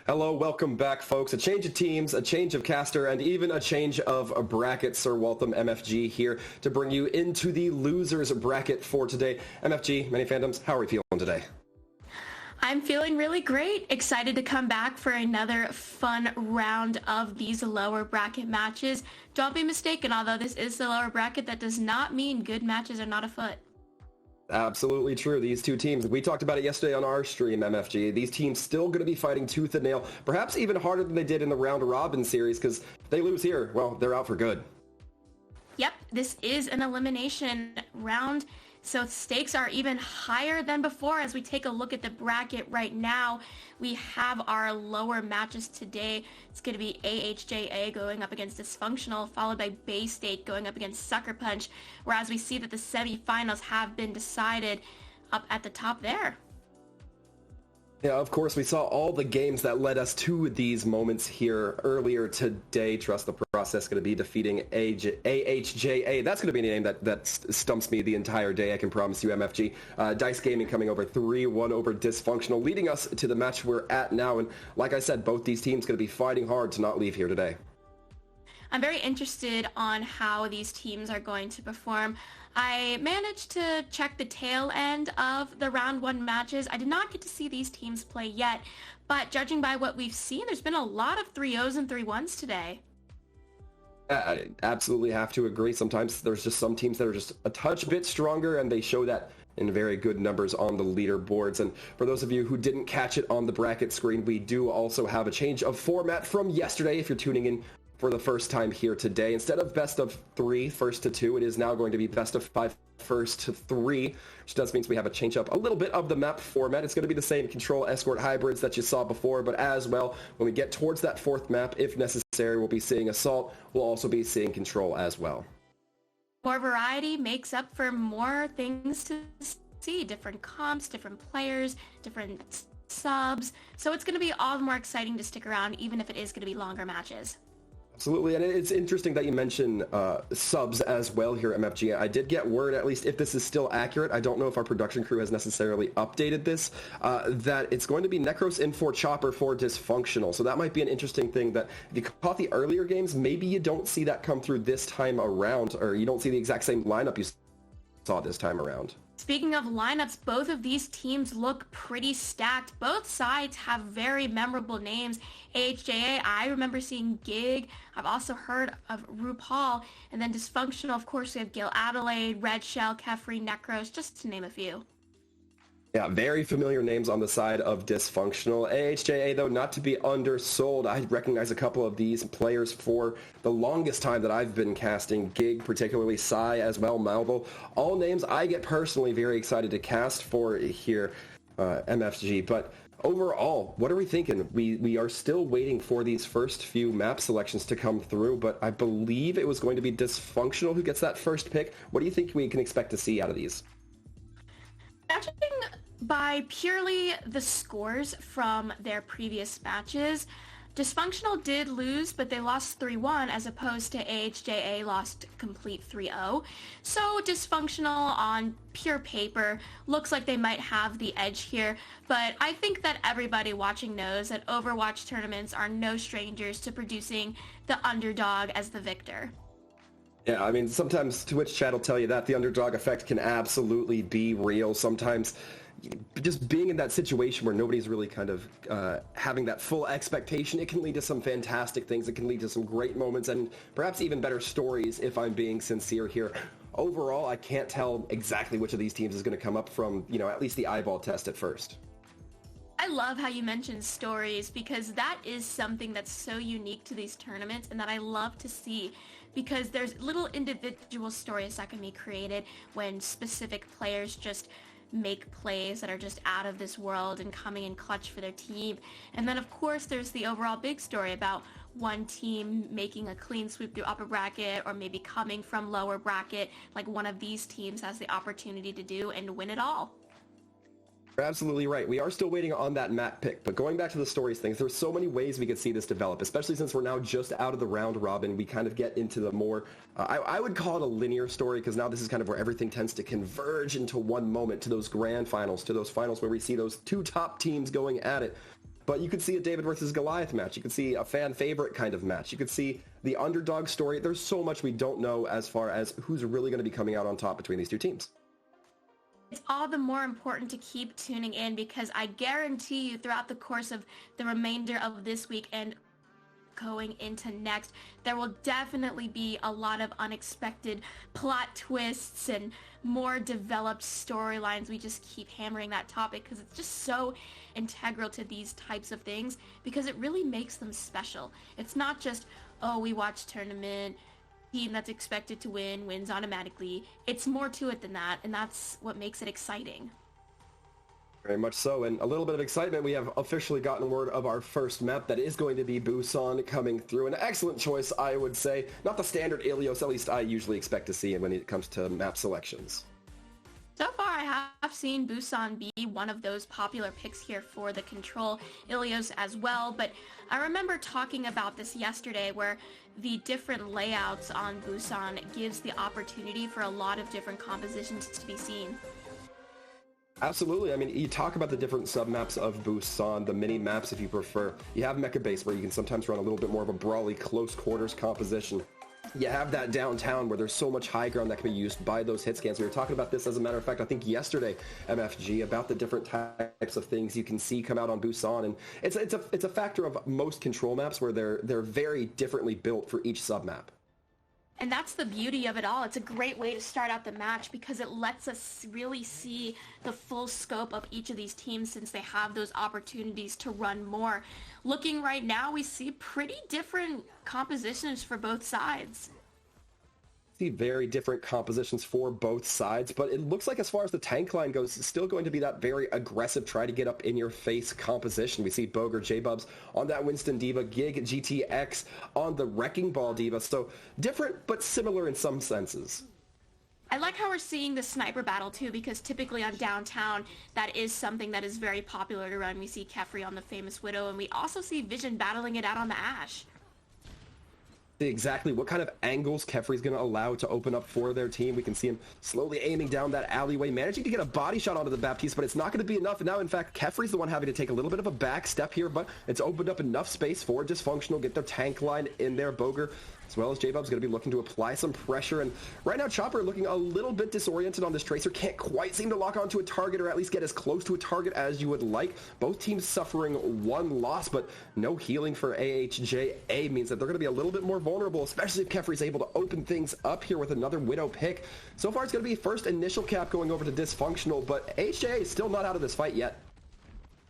Hello, welcome back, folks. A change of teams, a change of caster, and even a change of a bracket. SirWaltham MFG here to bring you into the losers bracket for today. MFG, ManyFandoms, how are we feeling today? I'm feeling really great. Excited to come back for another fun round of these lower bracket matches. Don't be mistaken, although this is the lower bracket, that does not mean good matches are not afoot. Absolutely true. These two teams, we talked about it yesterday on our stream, MFG. These teams still going to be fighting tooth and nail, perhaps even harder than they did in the round robin series, because if they lose here, well, they're out for good. Yep, this is an elimination round, so stakes are even higher than before. As we take a look at the bracket right now, we have our lower matches today. It's going to be AHJA going up against Dysfunctional, followed by Bay State going up against Sucker Punch, whereas we see that the semifinals have been decided up at the top there. Yeah, of course, we saw all the games that led us to these moments here earlier today. Trust the process, going to be defeating AHJA. That's going to be a name that stumps me the entire day, I can promise you, MFG. Dice Gaming coming over 3-1 over Dysfunctional, leading us to the match we're at now. And like I said, both these teams going to be fighting hard to not leave here today. I'm very interested on how these teams are going to perform. I managed to check the tail end of the round one matches. I did not get to see these teams play yet, but judging by what we've seen, there's been a lot of 3-0s and 3-1s today. I absolutely have to agree. Sometimes there's just some teams that are just a touch bit stronger, and they show that in very good numbers on the leaderboards. And for those of you who didn't catch it on the bracket screen, we do also have a change of format from yesterday. If you're tuning in for the first time here today, instead of best of 3 first to 2, it is now going to be best of 5 first to 3, which does mean we have a change up a little bit of the map format. It's going to be the same control escort hybrids that you saw before, but as well, when we get towards that 4th map, if necessary, we'll be seeing assault. We'll also be seeing control as well. More variety makes up for more things to see, different comps, different players, different subs, so it's going to be all the more exciting to stick around, even if it is going to be longer matches. Absolutely, and it's interesting that you mention subs as well here at MFG. I did get word, at least if this is still accurate, I don't know if our production crew has necessarily updated this, that it's going to be Necros in for Chopper for Dysfunctional. So that might be an interesting thing that if you caught the earlier games, maybe you don't see that come through this time around, or you don't see the exact same lineup you saw this time around. Speaking of lineups, both of these teams look pretty stacked. Both sides have very memorable names. AHJA, I remember seeing Gig. I've also heard of RuPaul. And then Dysfunctional, of course, we have Gil Adelaide, Red Shell, Kefri, Necros, just to name a few. Yeah, very familiar names on the side of Dysfunctional. AHJA, though, not to be undersold. I recognize a couple of these players for the longest time that I've been casting. Gig, particularly Psy as well, Malvo. All names I get personally very excited to cast for here, MFG. But overall, what are we thinking? We are still waiting for these first few map selections to come through, but I believe it was going to be Dysfunctional who gets that first pick. What do you think we can expect to see out of these? Judging by purely the scores from their previous matches, Dysfunctional did lose, but they lost 3-1 as opposed to AHJA lost complete 3-0. So Dysfunctional on pure paper looks like they might have the edge here, but I think that everybody watching knows that Overwatch tournaments are no strangers to producing the underdog as the victor. Yeah, I mean, sometimes Twitch chat will tell you that the underdog effect can absolutely be real. Sometimes just being in that situation where nobody's really kind of having that full expectation, it can lead to some fantastic things. It can lead to some great moments and perhaps even better stories, if I'm being sincere here. Overall, I can't tell exactly which of these teams is going to come up from, at least the eyeball test at first. I love how you mentioned stories, because that is something that's so unique to these tournaments and that I love to see, because there's little individual stories that can be created when specific players just make plays that are just out of this world and coming in clutch for their team. And then of course there's the overall big story about one team making a clean sweep through upper bracket, or maybe coming from lower bracket like one of these teams has the opportunity to do and win it all. You're absolutely right. We are still waiting on that map pick, but going back to the stories things, there's so many ways we could see this develop, especially since we're now just out of the round robin. We kind of get into the more, I would call it a linear story, because now this is kind of where everything tends to converge into one moment, to those grand finals, to those finals where we see those two top teams going at it. but you could see a David versus Goliath match. You could see a fan favorite kind of match. You could see the underdog story. There's so much we don't know as far as who's really going to be coming out on top between these two teams. It's all the more important to keep tuning in, because I guarantee you throughout the course of the remainder of this week and going into next, there will definitely be a lot of unexpected plot twists and more developed storylines. We just keep hammering that topic because it's just so integral to these types of things, because it really makes them special. It's not just, oh, we watch tournament, team that's expected to win wins automatically. It's more to it than that, and that's what makes it exciting. Very much so, and a little bit of excitement. We have officially gotten word of our first map that is going to be Busan coming through. An excellent choice, I would say. Not the standard Ilios, at least I usually expect to see when it comes to map selections. So far, I have seen Busan be one of those popular picks here for the Control Ilios as well, but I remember talking about this yesterday, where the different layouts on Busan gives the opportunity for a lot of different compositions to be seen. Absolutely. I mean, you talk about the different submaps of Busan, the mini maps if you prefer. You have Mecha Base, where you can sometimes run a little bit more of a brawly close quarters composition. You have that downtown where there's so much high ground that can be used by those hit scans. We were talking about this, as a matter of fact, I think yesterday, MFG, about the different types of things you can see come out on Busan, and it's a factor of most control maps where they're very differently built for each submap. And that's the beauty of it all. It's a great way to start out the match, because it lets us really see the full scope of each of these teams, since they have those opportunities to run more. Looking right now, we see pretty different compositions for both sides. See very different compositions for both sides, but it looks like as far as the tank line goes, it's still going to be that very aggressive, try to get up in your face composition. We see Boger, J-Bubs on that Winston Diva, Gig, GTX on the Wrecking Ball Diva, so different but similar in some senses. I like how we're seeing the sniper battle too, because typically on downtown, that is something that is very popular to run. We see Kefri on the Famous Widow, and we also see Vision battling it out on the Ashe. Exactly what kind of angles Kefri's going to allow to open up for their team. We can see him slowly aiming down that alleyway, managing to get a body shot onto the Baptiste, but it's not going to be enough. And now, in fact, Kefri's the one having to take a little bit of a back step here, but it's opened up enough space for Dysfunctional, get their tank line in there. Boger, as well as J-Bub's going to be looking to apply some pressure. And right now, Chopper looking a little bit disoriented on this Tracer. Can't quite seem to lock onto a target, or at least get as close to a target as you would like. Both teams suffering one loss, but no healing for AHJA means that they're going to be a little bit more vulnerable, especially if Kefri's able to open things up here with another Widow pick. So far, it's going to be first initial cap going over to Dysfunctional, but AHJA is still not out of this fight yet.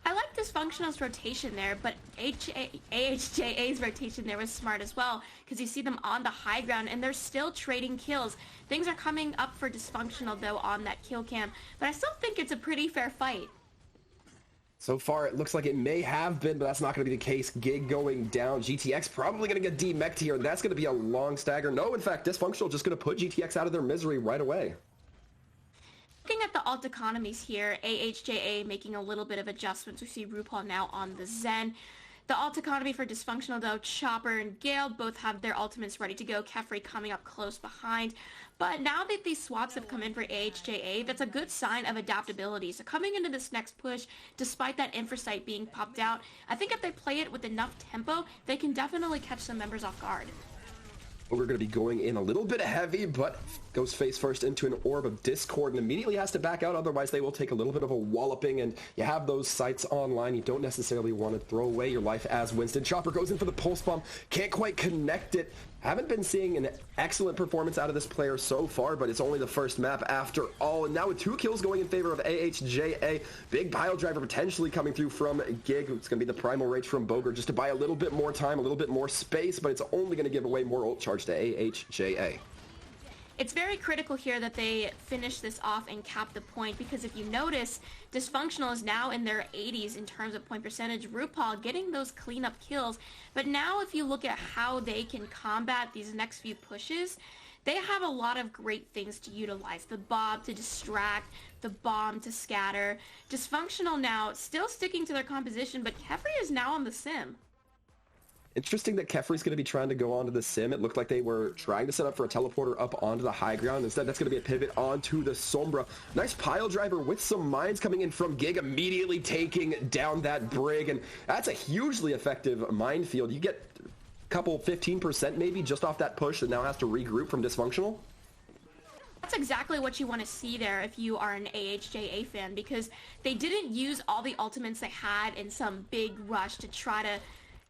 I like Dysfunctional's rotation there, but AHJA's rotation there was smart as well, because you see them on the high ground and they're still trading kills. Things are coming up for Dysfunctional though on that kill cam, but I still think it's a pretty fair fight. So far, it looks like it may have been, but that's not going to be the case. Gig going down. GTX probably going to get demeched here, and that's going to be a long stagger. No, in fact, Dysfunctional just going to put GTX out of their misery right away. Looking at the alt economies here, AHJA making a little bit of adjustments. We see RuPaul now on the Zen. The alt economy for Dysfunctional though, Chopper and Gale both have their ultimates ready to go. Kefri coming up close behind. But now that these swaps have come in for AHJA, that's a good sign of adaptability. So coming into this next push, despite that Infrasight being popped out, I think if they play it with enough tempo, they can definitely catch some members off guard. We're going to be going in a little bit heavy, but goes face first into an Orb of Discord and immediately has to back out, otherwise they will take a little bit of a walloping, and you have those sights online. You don't necessarily want to throw away your life as Winston. Chopper goes in for the pulse bomb, can't quite connect it. Haven't been seeing an excellent performance out of this player so far, but it's only the first map after all. And now with 2 kills going in favor of AHJA, big pile driver potentially coming through from Gig. It's going to be the Primal Rage from Boger just to buy a little bit more time, a little bit more space, but it's only going to give away more ult charge to AHJA. It's very critical here that they finish this off and cap the point, because if you notice, Dysfunctional is now in their 80s in terms of point percentage. RuPaul getting those cleanup kills, but now if you look at how they can combat these next few pushes, they have a lot of great things to utilize. The Bob to distract, the Bomb to scatter. Dysfunctional now still sticking to their composition, but Kefri is now on the Sim. Interesting that Kefri's going to be trying to go onto the sim. It looked like they were trying to set up for a teleporter up onto the high ground. Instead, that's going to be a pivot onto the Sombra. Nice pile driver with some mines coming in from Gig, immediately taking down that Brig. And that's a hugely effective minefield. You get a couple 15% maybe just off that push that now has to regroup from Dysfunctional. That's exactly what you want to see there if you are an AHJA fan, because they didn't use all the ultimates they had in some big rush to try to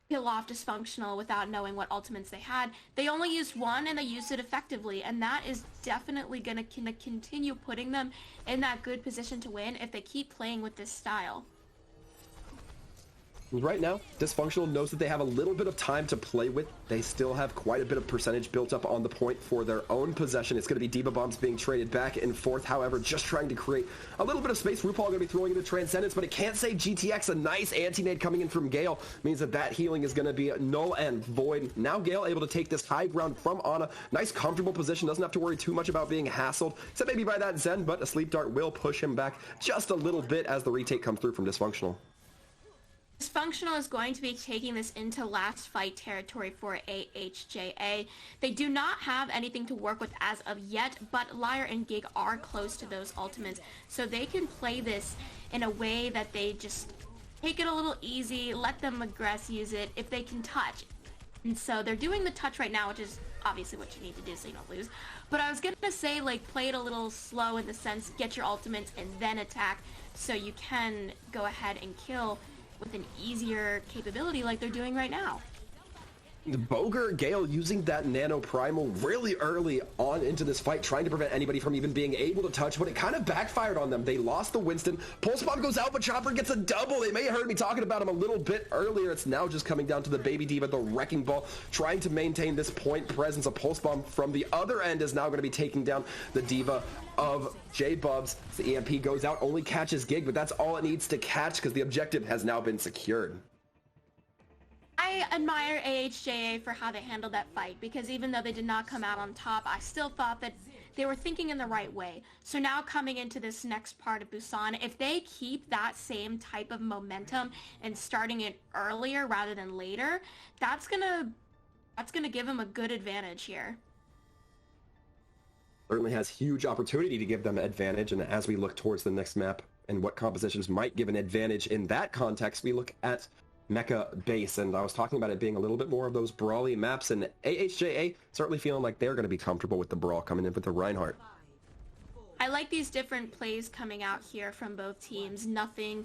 kill off Dysfunctional without knowing what ultimates they had. They only used one and they used it effectively, and that is definitely going to continue putting them in that good position to win if they keep playing with this style. Right now, Dysfunctional knows that they have a little bit of time to play with. They still have quite a bit of percentage built up on the point for their own possession. It's going to be Diva Bombs being traded back and forth. However, just trying to create a little bit of space. RuPaul going to be throwing into Transcendence, but it can't save GTX. A nice anti-nade coming in from Gale means that that healing is going to be null and void. Now Gale able to take this high ground from Ana. Nice comfortable position. Doesn't have to worry too much about being hassled, except maybe by that Zen, but a sleep dart will push him back just a little bit as the retake comes through from Dysfunctional. Dysfunctional is going to be taking this into last fight territory for AHJA. They do not have anything to work with as of yet, but Liar and Gig are close to those ultimates, so they can play this in a way that they just take it a little easy, let them aggress use it if they can touch. And so they're doing the touch right now, which is obviously what you need to do so you don't lose. But I was going to say, like, play it a little slow in the sense, get your ultimates and then attack so you can go ahead and kill with an easier capability like they're doing right now. Boger Gale using that nano primal really early on into this fight, trying to prevent anybody from even being able to touch, but it kind of backfired on them. They lost the Winston. Pulse Bomb goes out, but Chopper gets a double. They may have heard me talking about him a little bit earlier. It's now just coming down to the Baby Diva, the Wrecking Ball, trying to maintain this point presence. A Pulse Bomb from the other end is now going to be taking down the Diva of J-Bubs. The EMP goes out, only catches Gig, but that's all it needs to catch because the objective has now been secured. I admire AHJA for how they handled that fight, because even though they did not come out on top, I still thought that they were thinking in the right way. So now coming into this next part of Busan, if they keep that same type of momentum and starting it earlier rather than later, that's gonna give them a good advantage here. Certainly has huge opportunity to give them advantage, and as we look towards the next map and what compositions might give an advantage in that context, we look at Mecha Base, and I was talking about it being a little bit more of those brawly maps, and AHJA certainly feeling like they're going to be comfortable with the brawl coming in with the Reinhardt. I like these different plays coming out here from both teams. Nothing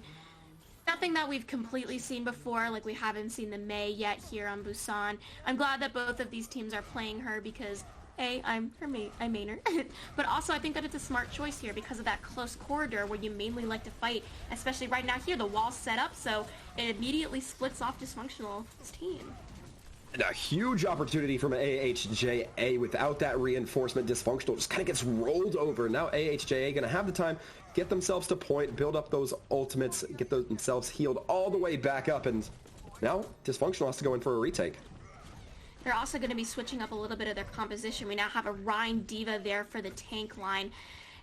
that we've completely seen before, like we haven't seen the Mei yet here on Busan. I'm glad that both of these teams are playing her because I'm main her, but also I think that it's a smart choice here because of that close corridor where you mainly like to fight, especially right now here, the wall's set up, so it immediately splits off Dysfunctional's team. And a huge opportunity from AHJA. Without that reinforcement, Dysfunctional just kind of gets rolled over. Now AHJA going to have the time, get themselves to point, build up those ultimates, get themselves healed all the way back up, and now Dysfunctional has to go in for a retake. They're also going to be switching up a little bit of their composition. We now have a Rhine Diva there for the tank line.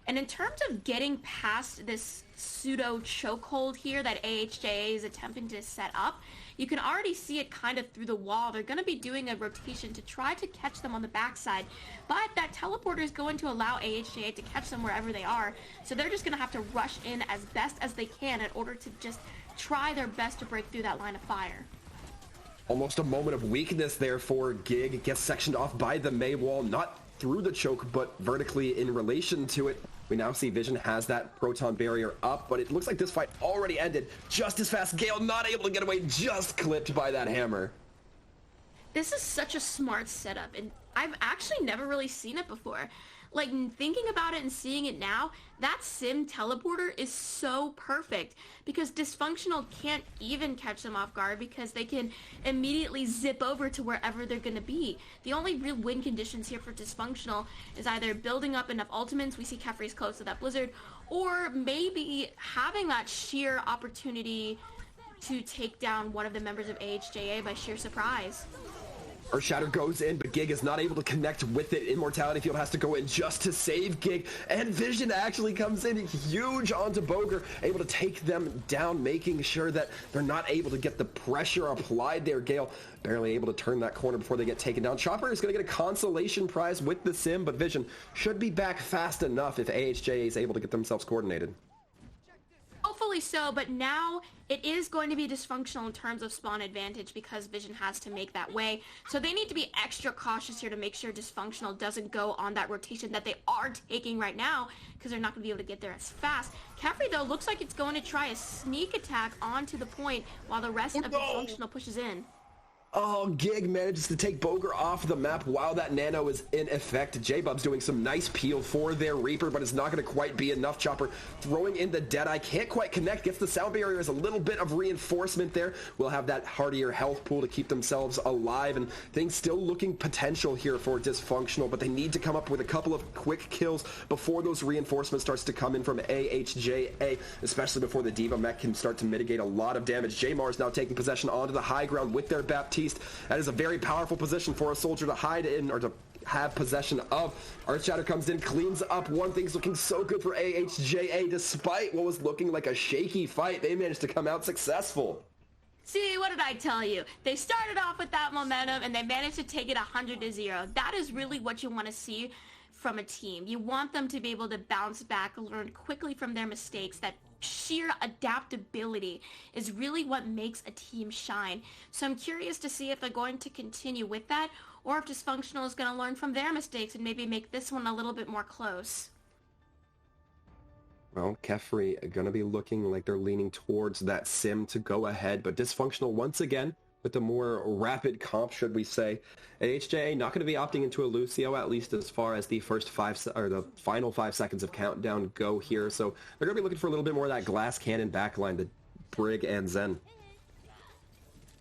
And in terms of getting past this pseudo chokehold here that AHJA is attempting to set up, you can already see it kind of through the wall. They're going to be doing a rotation to try to catch them on the backside, but that teleporter is going to allow AHJA to catch them wherever they are. So they're just going to have to rush in as best as they can in order to just try their best to break through that line of fire. Almost a moment of weakness there for Gig. It gets sectioned off by the Mei wall, not through the choke, but vertically in relation to it. We now see Vision has that proton barrier up, but it looks like this fight already ended just as fast. Gale not able to get away, just clipped by that hammer. This is such a smart setup, and I've actually never really seen it before. Like, thinking about it and seeing it now, that sim teleporter is so perfect because Dysfunctional can't even catch them off guard because they can immediately zip over to wherever they're going to be. The only real win conditions here for Dysfunctional is either building up enough ultimates, we see Kefri's close to that blizzard, or maybe having that sheer opportunity to take down one of the members of AHJA by sheer surprise. Earthshatter goes in, but Gig is not able to connect with it. Immortality Field has to go in just to save Gig, and Vision actually comes in huge onto Boger, able to take them down, making sure that they're not able to get the pressure applied there. Gale barely able to turn that corner before they get taken down. Chopper is going to get a consolation prize with the sim, but Vision should be back fast enough if AHJA is able to get themselves coordinated. Hopefully so, but now it is going to be dysfunctional in terms of spawn advantage because Vision has to make that way. So they need to be extra cautious here to make sure dysfunctional doesn't go on that rotation that they are taking right now because they're not going to be able to get there as fast. Caffrey, though, looks like it's going to try a sneak attack onto the point while the rest of dysfunctional pushes in. Oh, Gig manages to take Boger off the map while that nano is in effect. J-Bub's doing some nice peel for their Reaper, but it's not going to quite be enough. Chopper throwing in the Deadeye, can't quite connect, gets the sound barrier as a little bit of reinforcement there. We'll have that hardier health pool to keep themselves alive, and things still looking potential here for Dysfunctional, but they need to come up with a couple of quick kills before those reinforcements starts to come in from AHJA, especially before the Diva mech can start to mitigate a lot of damage. J-Mars now taking possession onto the high ground with their Baptiste. That is a very powerful position for a soldier to hide in or to have possession of. Earthshatter comes in, cleans up one. Thing's looking so good for AHJA. Despite what was looking like a shaky fight, they managed to come out successful. See, what did I tell you? They started off with that momentum and they managed to take it 100-0. That is really what you want to see from a team. You want them to be able to bounce back, learn quickly from their mistakes. That sheer adaptability is really what makes a team shine. So I'm curious to see if they're going to continue with that or if Dysfunctional is going to learn from their mistakes and maybe make this one a little bit more close. Well, Kefri are going to be looking like they're leaning towards that sim to go ahead, but Dysfunctional once again with the more rapid comp, should we say. AHJA not going to be opting into a Lucio, at least as far as the the final 5 seconds of countdown go here. So they're going to be looking for a little bit more of that glass cannon backline, the Brig and Zen.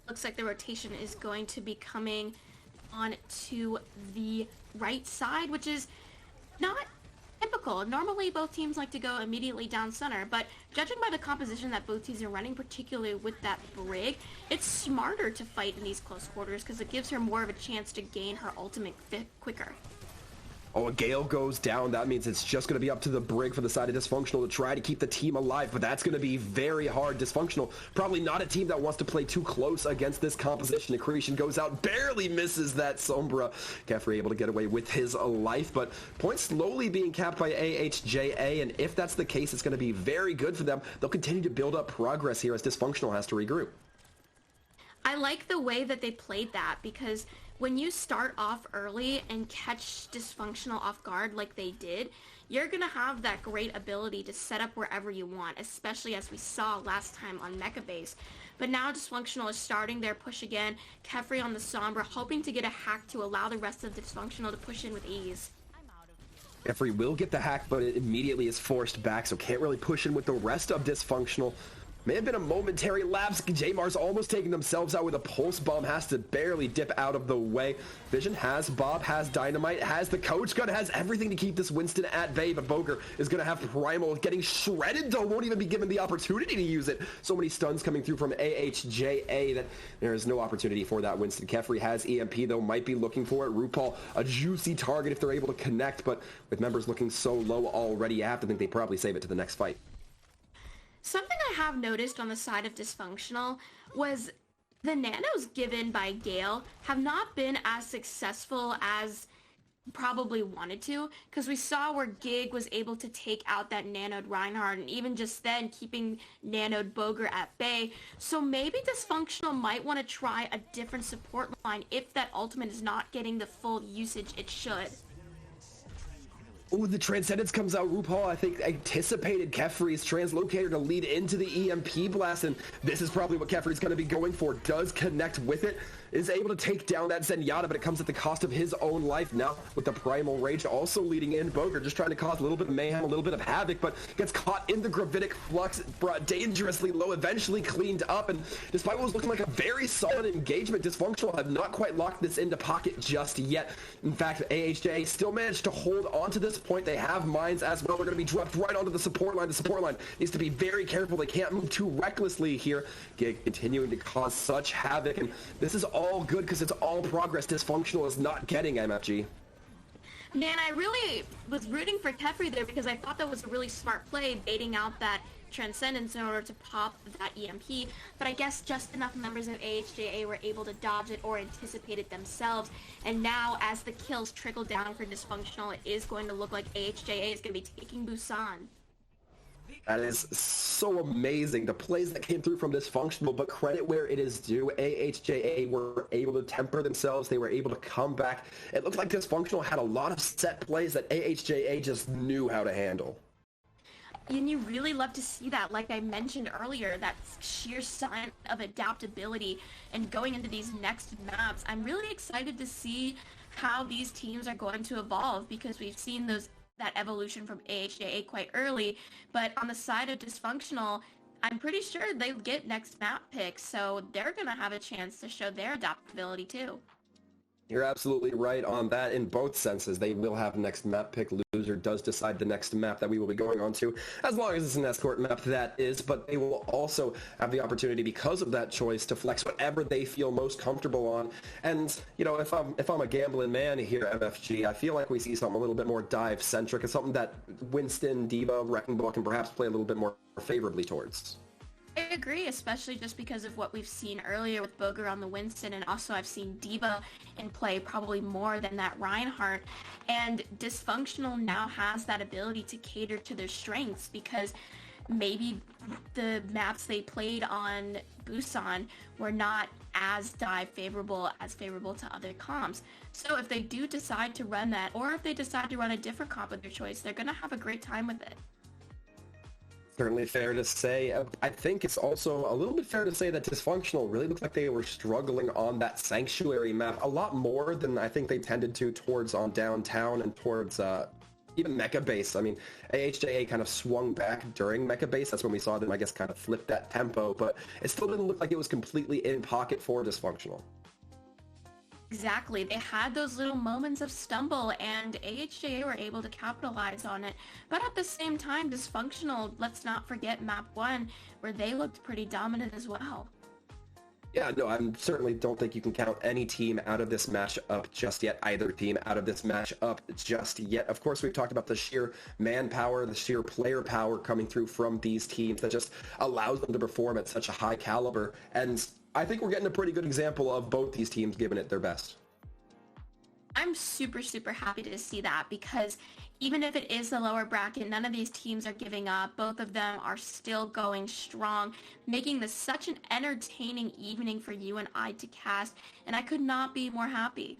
Looks like the rotation is going to be coming on to the right side, which is not typical. Normally both teams like to go immediately down center, but judging by the composition that both teams are running, particularly with that Brig, it's smarter to fight in these close quarters because it gives her more of a chance to gain her ultimate quicker. Oh, a Gale goes down. That means it's just going to be up to the Brig for the side of Dysfunctional to try to keep the team alive, but that's going to be very hard. Dysfunctional, probably not a team that wants to play too close against this composition. Accretion goes out, barely misses that Sombra. Kefri able to get away with his life, but points slowly being capped by AHJA, and if that's the case, it's going to be very good for them. They'll continue to build up progress here as Dysfunctional has to regroup. I like the way that they played that because when you start off early and catch Dysfunctional off guard like they did, you're going to have that great ability to set up wherever you want, especially as we saw last time on Mecha Base. But now Dysfunctional is starting their push again. Kefri on the Sombra, hoping to get a hack to allow the rest of Dysfunctional to push in with ease. Kefri will get the hack, but it immediately is forced back, so can't really push in with the rest of Dysfunctional. May have been a momentary lapse. J-Mars almost taking themselves out with a pulse bomb. Has to barely dip out of the way. Vision has Bob, has Dynamite, has the Coach Gun, has everything to keep this Winston at bay, but Boger is going to have Primal getting shredded, though. Won't even be given the opportunity to use it. So many stuns coming through from AHJA that there is no opportunity for that Winston. Kefri has EMP, though, might be looking for it. RuPaul, a juicy target if they're able to connect, but with members looking so low already, I have to think they probably save it to the next fight. Something I have noticed on the side of Dysfunctional was the nanos given by Gale have not been as successful as probably wanted to, because we saw where Gig was able to take out that nanoed Reinhardt and even just then keeping nanoed Boger at bay. So maybe Dysfunctional might want to try a different support line if that ultimate is not getting the full usage it should. Oh, the Transcendence comes out. RuPaul, I think, anticipated Kefri's Translocator to lead into the EMP blast, and this is probably what Kefri's going to be going for. Does connect with it, is able to take down that Zenyatta, but it comes at the cost of his own life now with the Primal Rage also leading in. Boger just trying to cause a little bit of mayhem, a little bit of havoc, but gets caught in the Gravitic Flux, brought dangerously low, eventually cleaned up, and despite what was looking like a very solid engagement, Dysfunctional have not quite locked this into pocket just yet. In fact, AHJ still managed to hold on to this point. They have mines as well. They're going to be dropped right onto the support line. The support line needs to be very careful. They can't move too recklessly here. Gig continuing to cause such havoc, and this is all all good because it's all progress Dysfunctional is not getting, MFG. Man, I really was rooting for Teferi there because I thought that was a really smart play, baiting out that Transcendence in order to pop that EMP, but I guess just enough members of AHJA were able to dodge it or anticipate it themselves, and now as the kills trickle down for Dysfunctional, it is going to look like AHJA is going to be taking Busan. That is so amazing. The plays that came through from Dysfunctional, but credit where it is due. AHJA were able to temper themselves. They were able to come back. It looked like Dysfunctional had a lot of set plays that AHJA just knew how to handle. And you really love to see that, like I mentioned earlier, that sheer sign of adaptability. And going into these next maps, I'm really excited to see how these teams are going to evolve, because we've seen that evolution from AHJA quite early, but on the side of Dysfunctional, I'm pretty sure they get next map picks, so they're going to have a chance to show their adaptability too. You're absolutely right on that in both senses. They will have next map pick. Loser does decide the next map that we will be going on to, as long as it's an escort map, that is, but they will also have the opportunity, because of that choice, to flex whatever they feel most comfortable on. And, you know, if I'm a gambling man here, MFG, I feel like we see something a little bit more dive-centric, and something that Winston, D.Va, Wrecking Ball can perhaps play a little bit more favorably towards. I agree, especially just because of what we've seen earlier with Boger on the Winston, and also I've seen D.Va in play probably more than that Reinhardt, and Dysfunctional now has that ability to cater to their strengths, because maybe the maps they played on Busan were not as dive favorable to other comps. So if they do decide to run that, or if they decide to run a different comp of their choice, they're going to have a great time with it. Certainly fair to say. I think it's also a little bit fair to say that Dysfunctional really looked like they were struggling on that Sanctuary map a lot more than I think they tended to towards on Downtown and towards even Mecha Base. I mean, AHJA kind of swung back during Mecha Base. That's when we saw them, I guess, kind of flip that tempo, but it still didn't look like it was completely in pocket for Dysfunctional. Exactly. They had those little moments of stumble, and AHJA were able to capitalize on it. But at the same time, Dysfunctional, let's not forget map 1, where they looked pretty dominant as well. Yeah, no, I certainly don't think you can count any team out of this matchup just yet, either team out of this matchup just yet. Of course, we've talked about the sheer manpower, the sheer player power coming through from these teams that just allows them to perform at such a high caliber, and I think we're getting a pretty good example of both these teams giving it their best. I'm super, super happy to see that, because even if it is the lower bracket, none of these teams are giving up. Both of them are still going strong, making this such an entertaining evening for you and I to cast, and I could not be more happy.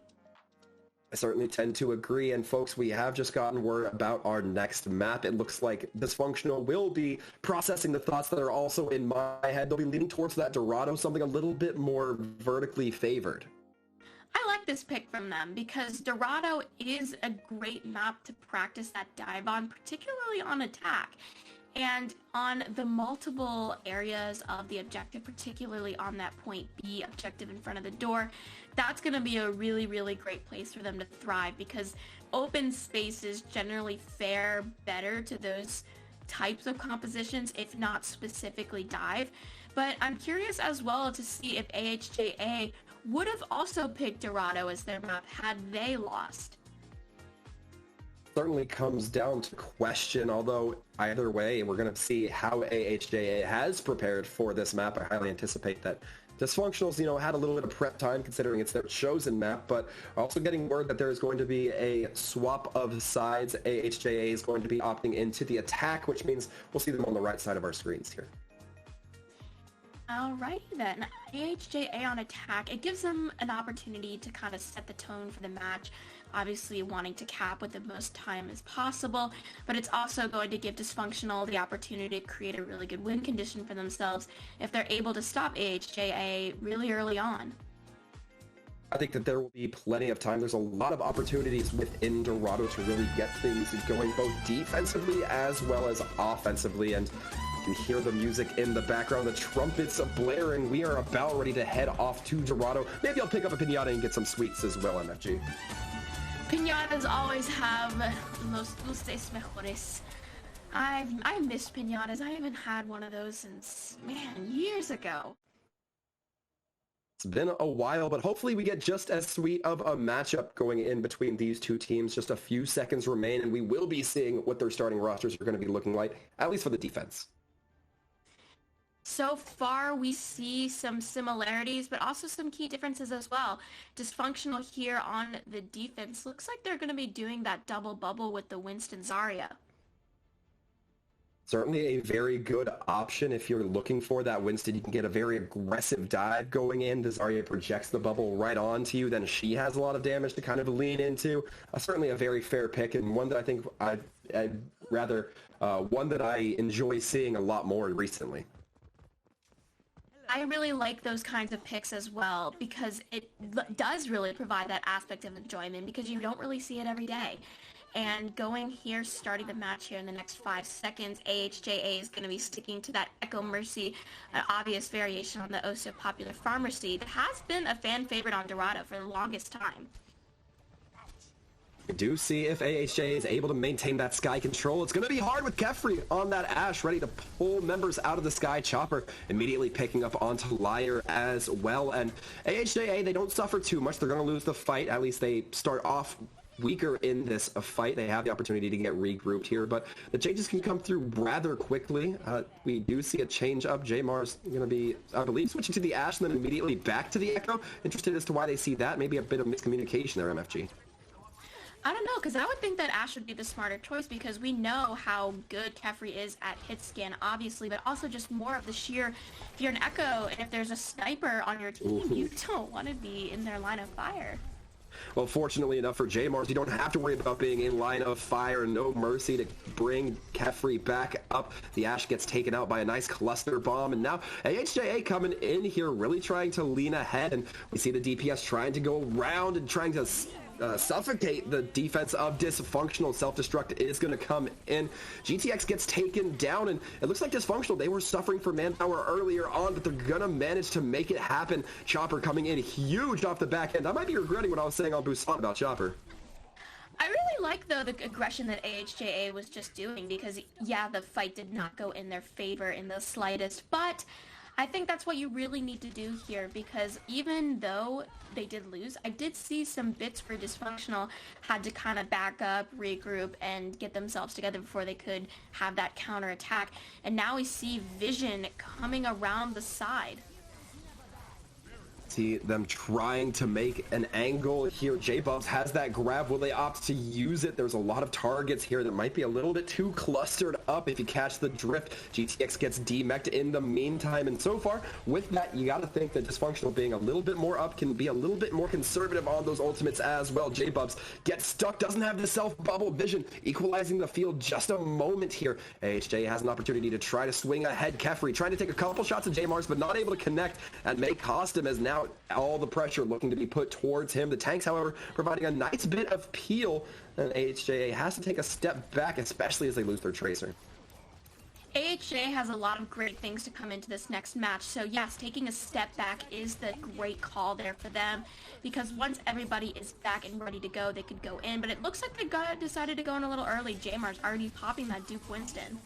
I certainly tend to agree, and folks, we have just gotten word about our next map. It looks like Dysfunctional will be processing the thoughts that are also in my head. They'll be leaning towards that Dorado, something a little bit more vertically favored. I like this pick from them because Dorado is a great map to practice that dive on, particularly on attack. And on the multiple areas of the objective, particularly on that point B objective in front of the door, that's going to be a really, really great place for them to thrive, because open spaces generally fare better to those types of compositions, if not specifically dive. But I'm curious as well to see if AHJA would have also picked Dorado as their map had they lost. Certainly comes down to question, although either way, we're going to see how AHJA has prepared for this map. I highly anticipate that Dysfunctionals, had a little bit of prep time considering it's their chosen map, but also getting word that there is going to be a swap of sides. AHJA is going to be opting into the attack, which means we'll see them on the right side of our screens here. Alrighty then, AHJA on attack, it gives them an opportunity to kind of set the tone for the match, obviously wanting to cap with the most time as possible, but it's also going to give Dysfunctional the opportunity to create a really good win condition for themselves if they're able to stop AHJA really early on. I think that there will be plenty of time. There's a lot of opportunities within Dorado to really get things going both defensively as well as offensively, and you can hear the music in the background, the trumpets blaring. We are about ready to head off to Dorado. Maybe I'll pick up a piñata and get some sweets as well, MFG. Piñatas always have los dulces mejores. I miss piñatas. I haven't had one of those since, man, years ago. It's been a while, but hopefully we get just as sweet of a matchup going in between these two teams. Just a few seconds remain, and we will be seeing what their starting rosters are going to be looking like, at least for the defense. So far, we see some similarities, but also some key differences as well. Dysfunctional here on the defense. Looks like they're going to be doing that double bubble with the Winston Zarya. Certainly a very good option if you're looking for that Winston. You can get a very aggressive dive going in. Zarya projects the bubble right onto you. Then she has a lot of damage to kind of lean into. Certainly a very fair pick, and one that I think one that I enjoy seeing a lot more recently. I really like those kinds of picks as well because it does really provide that aspect of enjoyment because you don't really see it every day. And going here, starting the match here in the next 5 seconds, AHJA is going to be sticking to that Echo Mercy, an obvious variation on the oh so popular Farmer Seed. It has been a fan favorite on Dorado for the longest time. We do see if AHJA is able to maintain that Sky control. It's going to be hard with Kefri on that Ashe, ready to pull members out of the Sky. Chopper immediately picking up onto Liar as well. And AHJA, they don't suffer too much. They're going to lose the fight. At least they start off weaker in this fight. They have the opportunity to get regrouped here, but the changes can come through rather quickly. We do see a change up. Jmar's going to be, I believe, switching to the Ashe and then immediately back to the Echo. Interested as to why they see that. Maybe a bit of miscommunication there, MFG. I don't know, because I would think that Ashe would be the smarter choice because we know how good Kefri is at hit scan, obviously, but also just more of the sheer, if you're an Echo and if there's a sniper on your team, you don't want to be in their line of fire. Well, fortunately enough for Jmars, you don't have to worry about being in line of fire. No mercy to bring Kefri back up. The Ashe gets taken out by a nice cluster bomb, and now AHJA coming in here, really trying to lean ahead, and we see the DPS trying to go around and trying to suffocate the defense of Dysfunctional. Self-destruct is going to come in. GTX gets taken down, and it looks like Dysfunctional, they were suffering for manpower earlier on, but they're going to manage to make it happen. Chopper coming in huge off the back end. I might be regretting what I was saying on Busan about Chopper. I really like, though, the aggression that AHJA was just doing because, yeah, the fight did not go in their favor in the slightest, but I think that's what you really need to do here because even though they did lose, I did see some bits where Dysfunctional had to kind of back up, regroup, and get themselves together before they could have that counterattack. And now we see Vision coming around the side. See them trying to make an angle here. J-Bubs has that grab. Will they opt to use it? There's a lot of targets here that might be a little bit too clustered up if you catch the drift. GTX gets demeched in the meantime, and so far with that, you got to think that Dysfunctional being a little bit more up can be a little bit more conservative on those ultimates as well. J-Bubs gets stuck, doesn't have the self-bubble. Vision equalizing the field just a moment here. AHJ has an opportunity to try to swing ahead. Kefri trying to take a couple shots at J-Mars, but not able to connect, and may cost him as now all the pressure looking to be put towards him. The tanks, however, providing a nice bit of peel, and AHJA has to take a step back, especially as they lose their Tracer. AHJA has a lot of great things to come into this next match, so yes, taking a step back is the great call there for them, because once everybody is back and ready to go, they could go in, but it looks like they decided to go in a little early. Jmar's already popping that Duke Winston.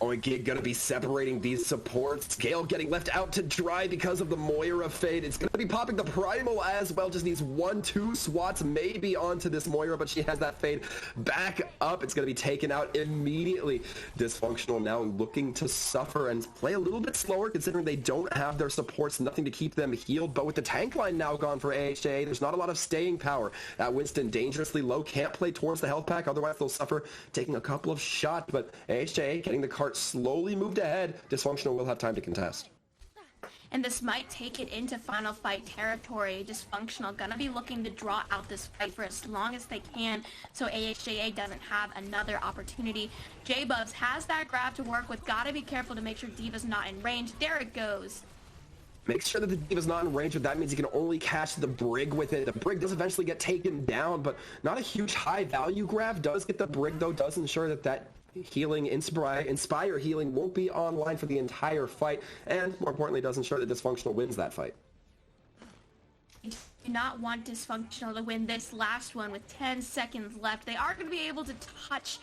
Oink gonna be separating these supports. Gale getting left out to dry because of the Moira fade. It's gonna be popping the Primal as well. Just needs 1-2 swats maybe onto this Moira, but she has that fade back up. It's gonna be taken out immediately. Dysfunctional now looking to suffer and play a little bit slower considering they don't have their supports, nothing to keep them healed. But with the tank line now gone for AHJA, there's not a lot of staying power. That Winston dangerously low, can't play towards the health pack, otherwise they'll suffer taking a couple of shots. But AHJA getting the cart slowly moved ahead. Dysfunctional will have time to contest. And this might take it into final fight territory. Dysfunctional gonna be looking to draw out this fight for as long as they can so AHJA doesn't have another opportunity. J-Bubs has that grab to work with. Gotta be careful to make sure Diva's not in range. There it goes. Make sure that the Diva's not in range, but that means he can only catch the Brig with it. The Brig does eventually get taken down, but not a huge high value grab. Does get the Brig though, does ensure that healing, Inspire healing won't be online for the entire fight, and more importantly does ensure that Dysfunctional wins that fight. Do not want Dysfunctional to win this last one with 10 seconds left. They are going to be able to touch,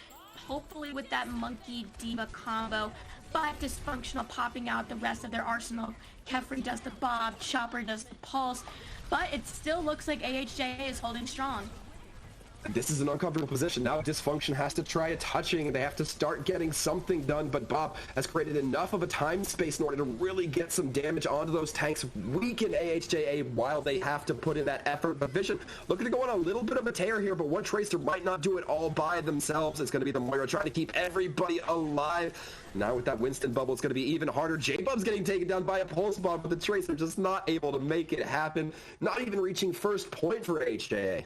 hopefully with that Monkey Diva combo, but Dysfunctional popping out the rest of their arsenal. Kefri does the Bob, Chopper does the Pulse, but it still looks like AHJA is holding strong. This is an uncomfortable position. Now Dysfunction has to try a touching. They have to start getting something done, but Bob has created enough of a time space in order to really get some damage onto those tanks, weaken AHJA while they have to put in that effort. But Vision looking to go on a little bit of a tear here, but one Tracer might not do it all by themselves. It's going to be the Moira trying to keep everybody alive. Now with that Winston bubble, it's going to be even harder. J-Bub's getting taken down by a Pulse Bomb, but the Tracer just not able to make it happen. Not even reaching first point for AHJA.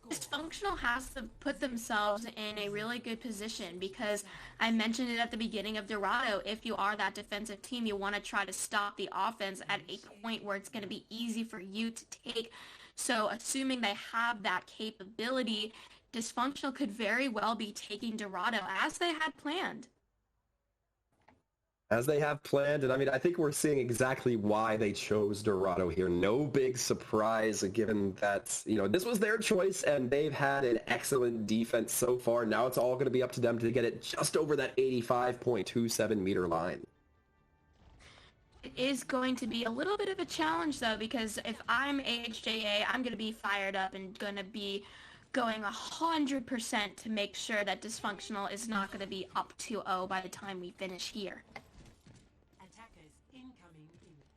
Dysfunctional has to put themselves in a really good position because I mentioned it at the beginning of Dorado. If you are that defensive team, you want to try to stop the offense at a point where it's going to be easy for you to take. So assuming they have that capability, Dysfunctional could very well be taking Dorado as they had planned. As they have planned, and I mean, I think we're seeing exactly why they chose Dorado here. No big surprise, given that, you know, this was their choice, and they've had an excellent defense so far. Now it's all going to be up to them to get it just over that 85.27 meter line. It is going to be a little bit of a challenge, though, because if I'm AHJA, I'm going to be fired up and going to be going 100% to make sure that Dysfunctional is not going to be up 2-0 by the time we finish here.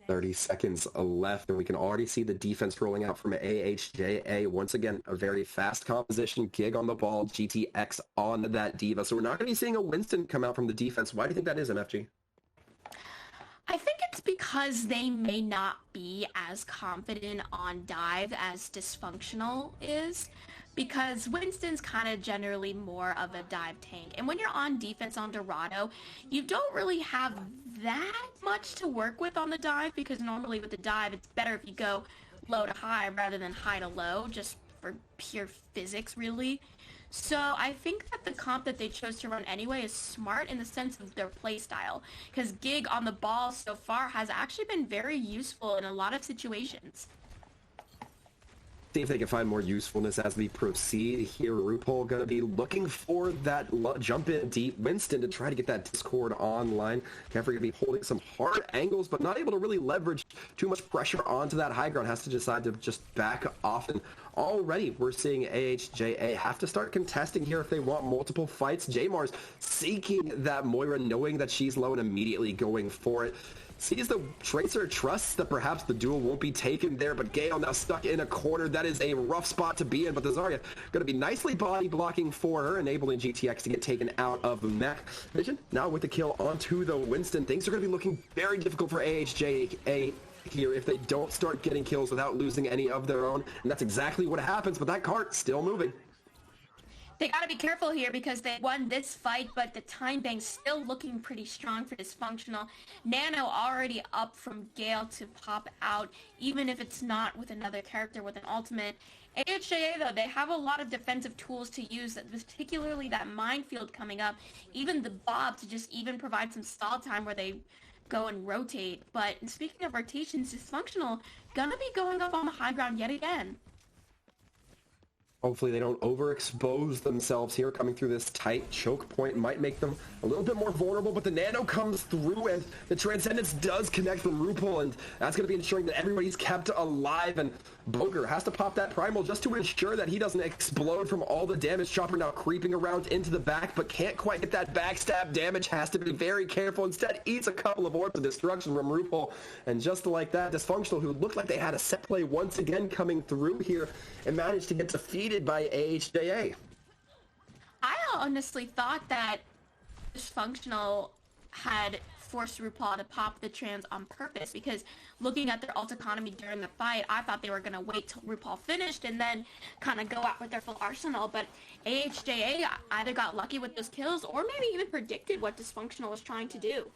30 seconds left, and we can already see the defense rolling out from AHJA. Once again, a very fast composition. Gig on the ball, GTX on that Diva. So we're not going to be seeing a Winston come out from the defense. Why do you think that is, MFG? I think it's because they may not be as confident on dive as Dysfunctional is, because Winston's kind of generally more of a dive tank. And when you're on defense on Dorado, you don't really have that much to work with on the dive, because normally with the dive, it's better if you go low to high rather than high to low, just for pure physics, really. So I think that the comp that they chose to run anyway is smart in the sense of their play style, because Gig on the ball so far has actually been very useful in a lot of situations. See if they can find more usefulness as we proceed here. RuPaul going to be looking for that jump in deep. Winston to try to get that Discord online. Kefri going to be holding some hard angles, but not able to really leverage too much pressure onto that high ground. Has to decide to just back off. And already we're seeing AHJA have to start contesting here if they want multiple fights. J-Mars seeking that Moira, knowing that she's low and immediately going for it. Sees the Tracer, trusts that perhaps the duel won't be taken there, but Gale now stuck in a corner. That is a rough spot to be in, but the Zarya going to be nicely body blocking for her, enabling GTX to get taken out of the mech. Vision now with the kill onto the Winston. Things are going to be looking very difficult for AHJA here if they don't start getting kills without losing any of their own, and that's exactly what happens, but that cart still moving. They gotta be careful here because they won this fight, but the time bank's still looking pretty strong for Dysfunctional. Nano already up from Gale to pop out, even if it's not with another character with an ultimate. AHJA, though, they have a lot of defensive tools to use, particularly that minefield coming up, even the Bob to just even provide some stall time where they go and rotate. But speaking of rotations, Dysfunctional gonna be going up on the high ground yet again. Hopefully they don't overexpose themselves here. Coming through this tight choke point might make them a little bit more vulnerable, but the Nano comes through and the Transcendence does connect from RuPaul, and that's going to be ensuring that everybody's kept alive, and Boger has to pop that Primal just to ensure that he doesn't explode from all the damage. Chopper now creeping around into the back, but can't quite get that backstab damage. Has to be very careful. Instead, eats a couple of orbs of destruction from RuPaul, and just like that, Dysfunctional, who looked like they had a set play once again coming through here, and managed to get defeated by AHJA. I honestly thought that Dysfunctional had forced RuPaul to pop the trans on purpose, because looking at their ult economy during the fight, I thought they were going to wait till RuPaul finished and then kind of go out with their full arsenal, but AHJA either got lucky with those kills or maybe even predicted what Dysfunctional was trying to do.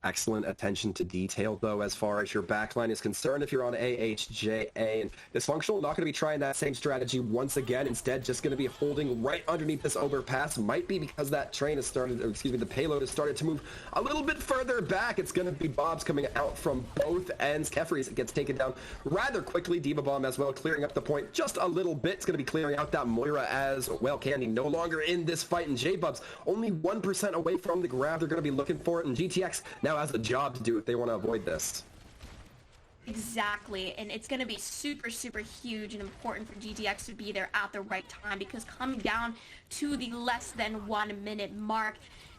Excellent attention to detail, though, as far as your backline is concerned. If you're on AHJA and Dysfunctional, not going to be trying that same strategy once again. Instead, just going to be holding right underneath this overpass. Might be because that train has started, or excuse me, the payload has started to move a little bit further back. It's going to be bombs coming out from both ends. Kefri gets taken down rather quickly. Diva Bomb as well, clearing up the point just a little bit. It's going to be clearing out that Moira as well. Candy no longer in this fight, and J-Bubs only 1% away from the grab. They're going to be looking for it, and GTX now has a job to do if they want to avoid this. Exactly, and it's going to be super, super huge and important for GTX to be there at the right time, because coming down to the less than 1 minute mark,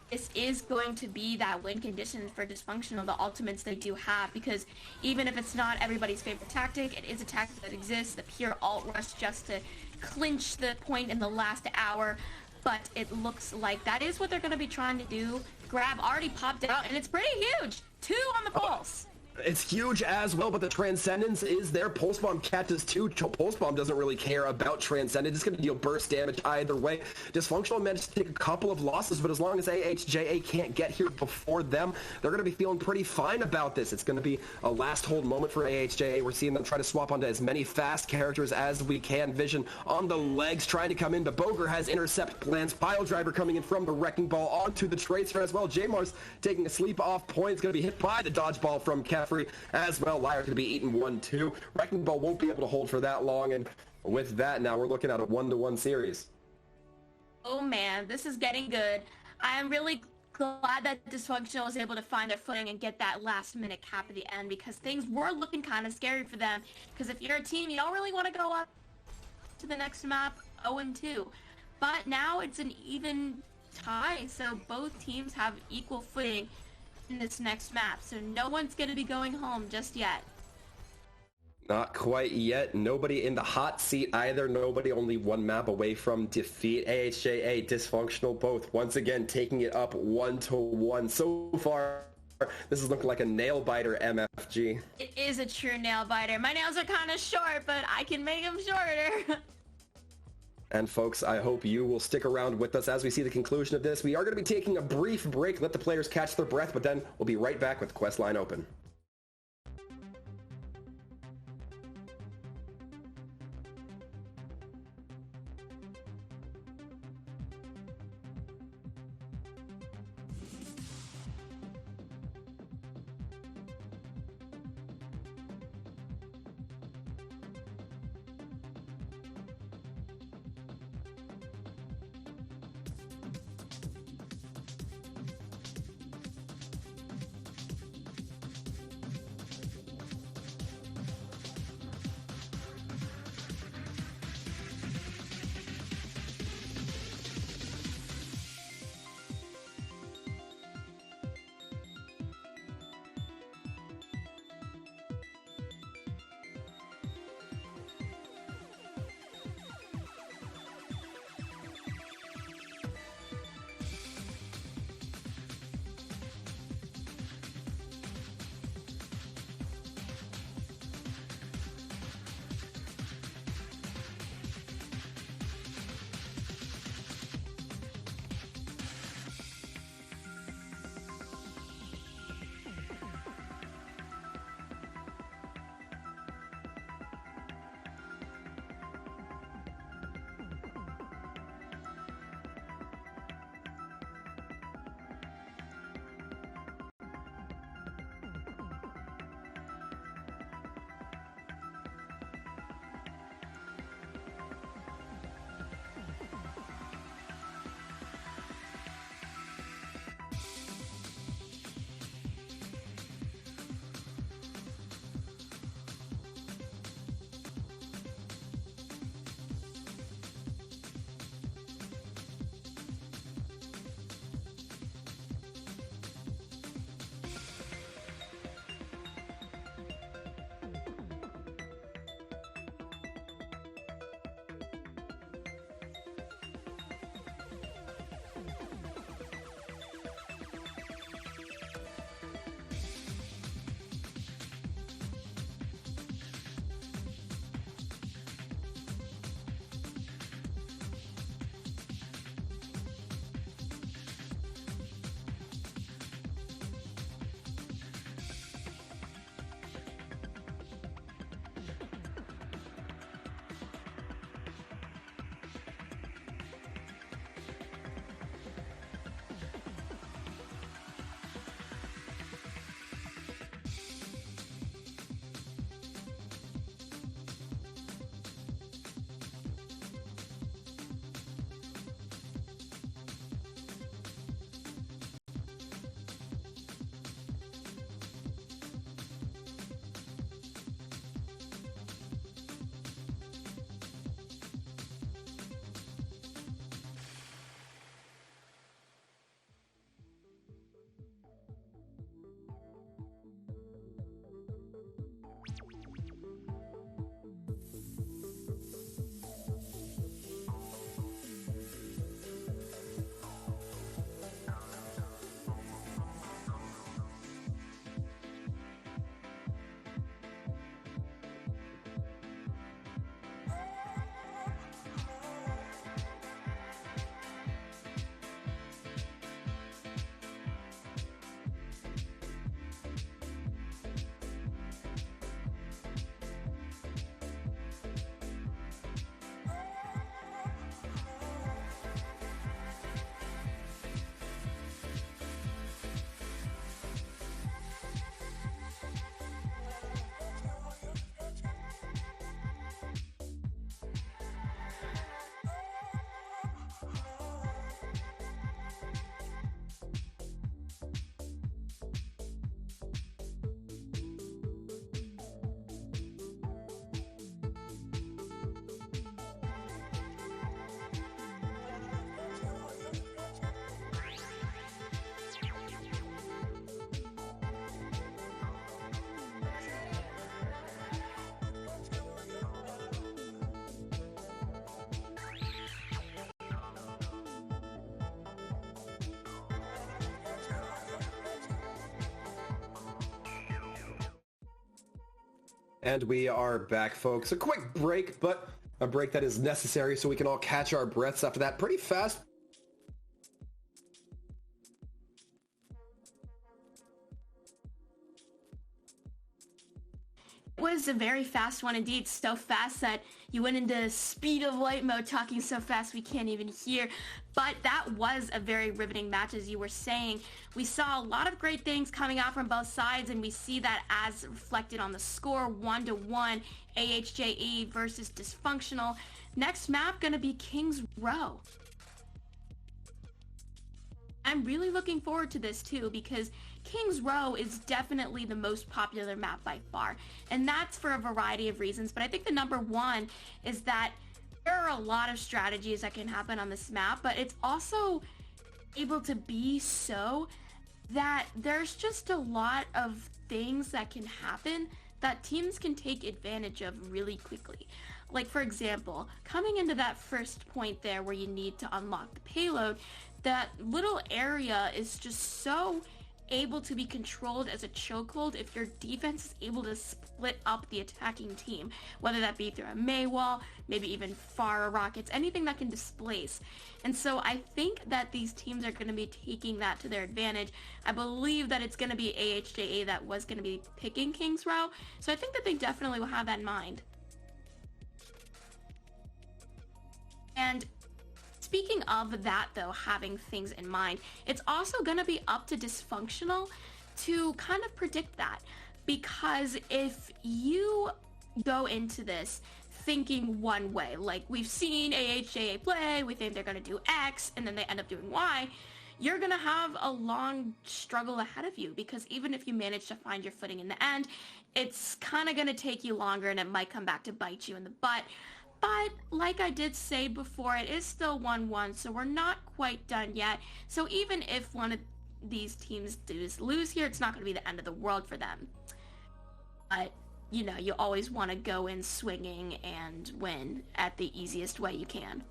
this is going to be that win condition for Dysfunctional, the ultimates they do have, because even if it's not everybody's favorite tactic, it is a tactic that exists, the pure alt rush just to clinch the point in the last hour. But it looks like that is what they're going to be trying to do. Grab already popped out, and it's pretty huge. 2 on the pulse. It's huge as well, but the Transcendence is there. Pulse Bomb catches 2. Pulse Bomb doesn't really care about Transcendence. It's going to deal burst damage either way. Dysfunctional managed to take a couple of losses, but as long as AHJA can't get here before them, they're going to be feeling pretty fine about this. It's going to be a last hold moment for AHJA. We're seeing them try to swap onto as many fast characters as we can. Vision on the legs trying to come in, but Boger has intercept plans. Pile Driver coming in from the Wrecking Ball onto the Tracer as well. J-Mars taking a sleep off point. It's going to be hit by the dodgeball from Kefri as well. Liar's going to be eaten 1-2. Wrecking Ball won't be able to hold for that long, and with that, now we're looking at a 1-1 series. Oh man, this is getting good. I am really glad that Dysfunctional was able to find their footing and get that last minute cap at the end, because things were looking kind of scary for them. Because if you're a team, you don't really want to go up to the next map 0-2. But now it's an even tie, so both teams have equal footing in this next map, so no one's going to be going home just yet. Not quite yet. Nobody in the hot seat either. Nobody only 1 map away from defeat. AHJA, Dysfunctional, both once again taking it up 1-1. So far, this is looking like a nail-biter MFG. It is a true nail-biter. My nails are kind of short, but I can make them shorter. And folks, I hope you will stick around with us as we see the conclusion of this. We are going to be taking a brief break, let the players catch their breath, but then we'll be right back with Questline Open. And we are back, folks. A quick break, but a break that is necessary so we can all catch our breaths after that pretty fast. It was a very fast one indeed, so fast that you went into speed of light mode, talking so fast we can't even hear. But that was a very riveting match, as you were saying. We saw a lot of great things coming out from both sides, and we see that as reflected on the score, 1-1, AHJA versus Dysfunctional. Next map gonna be King's Row. I'm really looking forward to this too, because King's Row is definitely the most popular map by far, and that's for a variety of reasons. But I think the number one is that there are a lot of strategies that can happen on this map, but it's also able to be so that there's just a lot of things that can happen that teams can take advantage of really quickly. Like, for example, coming into that first point there where you need to unlock the payload, that little area is just so able to be controlled as a chokehold if your defense is able to split up the attacking team, whether that be through a May wall, maybe even far rockets, anything that can displace. And so I think that these teams are going to be taking that to their advantage. I believe that it's going to be AHJA that was going to be picking King's Row, so I think that they definitely will have that in mind. And speaking of that, though, having things in mind, it's also going to be up to Dysfunctional to kind of predict that. Because if you go into this thinking one way, like we've seen AHJA play, we think they're going to do X, and then they end up doing Y, you're going to have a long struggle ahead of you, because even if you manage to find your footing in the end, it's kind of going to take you longer, and it might come back to bite you in the butt. But like I did say before, it is still 1-1, so we're not quite done yet. So even if one of these teams does lose here, it's not going to be the end of the world for them. But, you know, you always want to go in swinging and win at the easiest way you can.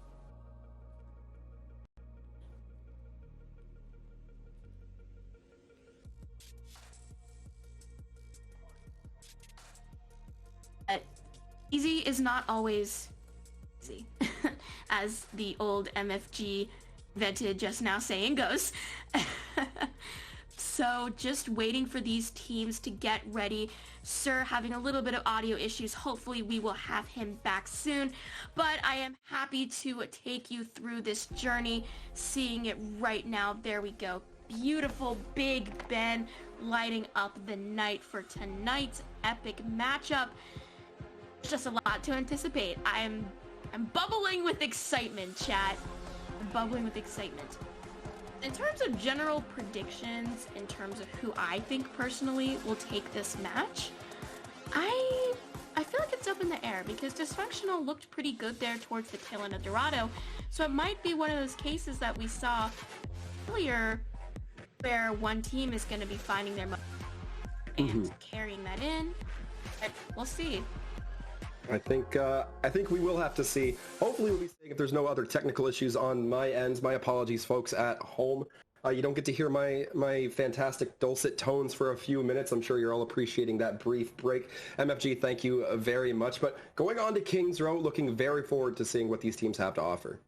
But easy is not always easy, as the old MFG vented just now saying goes. So just waiting for these teams to get ready. Sir having a little bit of audio issues. Hopefully we will have him back soon. But I am happy to take you through this journey, seeing it right now. There we go. Beautiful Big Ben lighting up the night for tonight's epic matchup. Just a lot to anticipate. I'm bubbling with excitement, chat. I'm bubbling with excitement. In terms of general predictions, in terms of who I think personally will take this match, I feel like it's up in the air, because Dysfunctional looked pretty good there towards the tail end of Dorado, so it might be one of those cases that we saw earlier where one team is going to be finding their moment and carrying that in. But we'll see. I think we will have to see. Hopefully we'll be seeing if there's no other technical issues on my end. My apologies, folks at home. You don't get to hear my fantastic dulcet tones for a few minutes. I'm sure you're all appreciating that brief break. MFG, thank you very much. But going on to King's Row, looking very forward to seeing what these teams have to offer.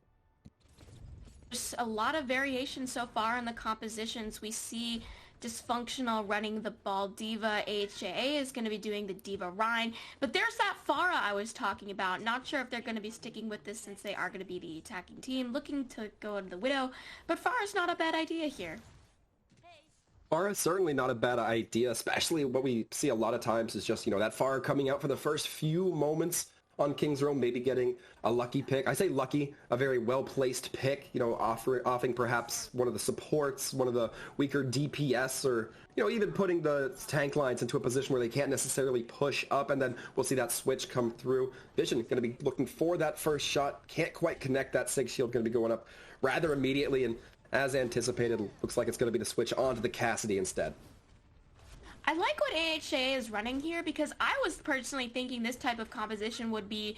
There's a lot of variation so far in the compositions. We see Dysfunctional running the Ball Diva. AHJA is going to be doing the Diva Rhine. But there's that Pharah I was talking about. Not sure if they're going to be sticking with this, since they are going to be the attacking team, looking to go into the Widow. But Pharah's not a bad idea here. Pharah's certainly not a bad idea, especially what we see a lot of times is just, that Pharah coming out for the first few moments on King's Row, maybe getting a lucky pick. I say lucky, a very well-placed pick, offering perhaps one of the supports, one of the weaker DPS, or, even putting the tank lines into a position where they can't necessarily push up, and then we'll see that switch come through. Vision going to be looking for that first shot, can't quite connect. That Sig Shield going to be going up rather immediately, and as anticipated, looks like it's going to be the switch onto the Cassidy instead. I like what AHJA is running here, because I was personally thinking this type of composition would be,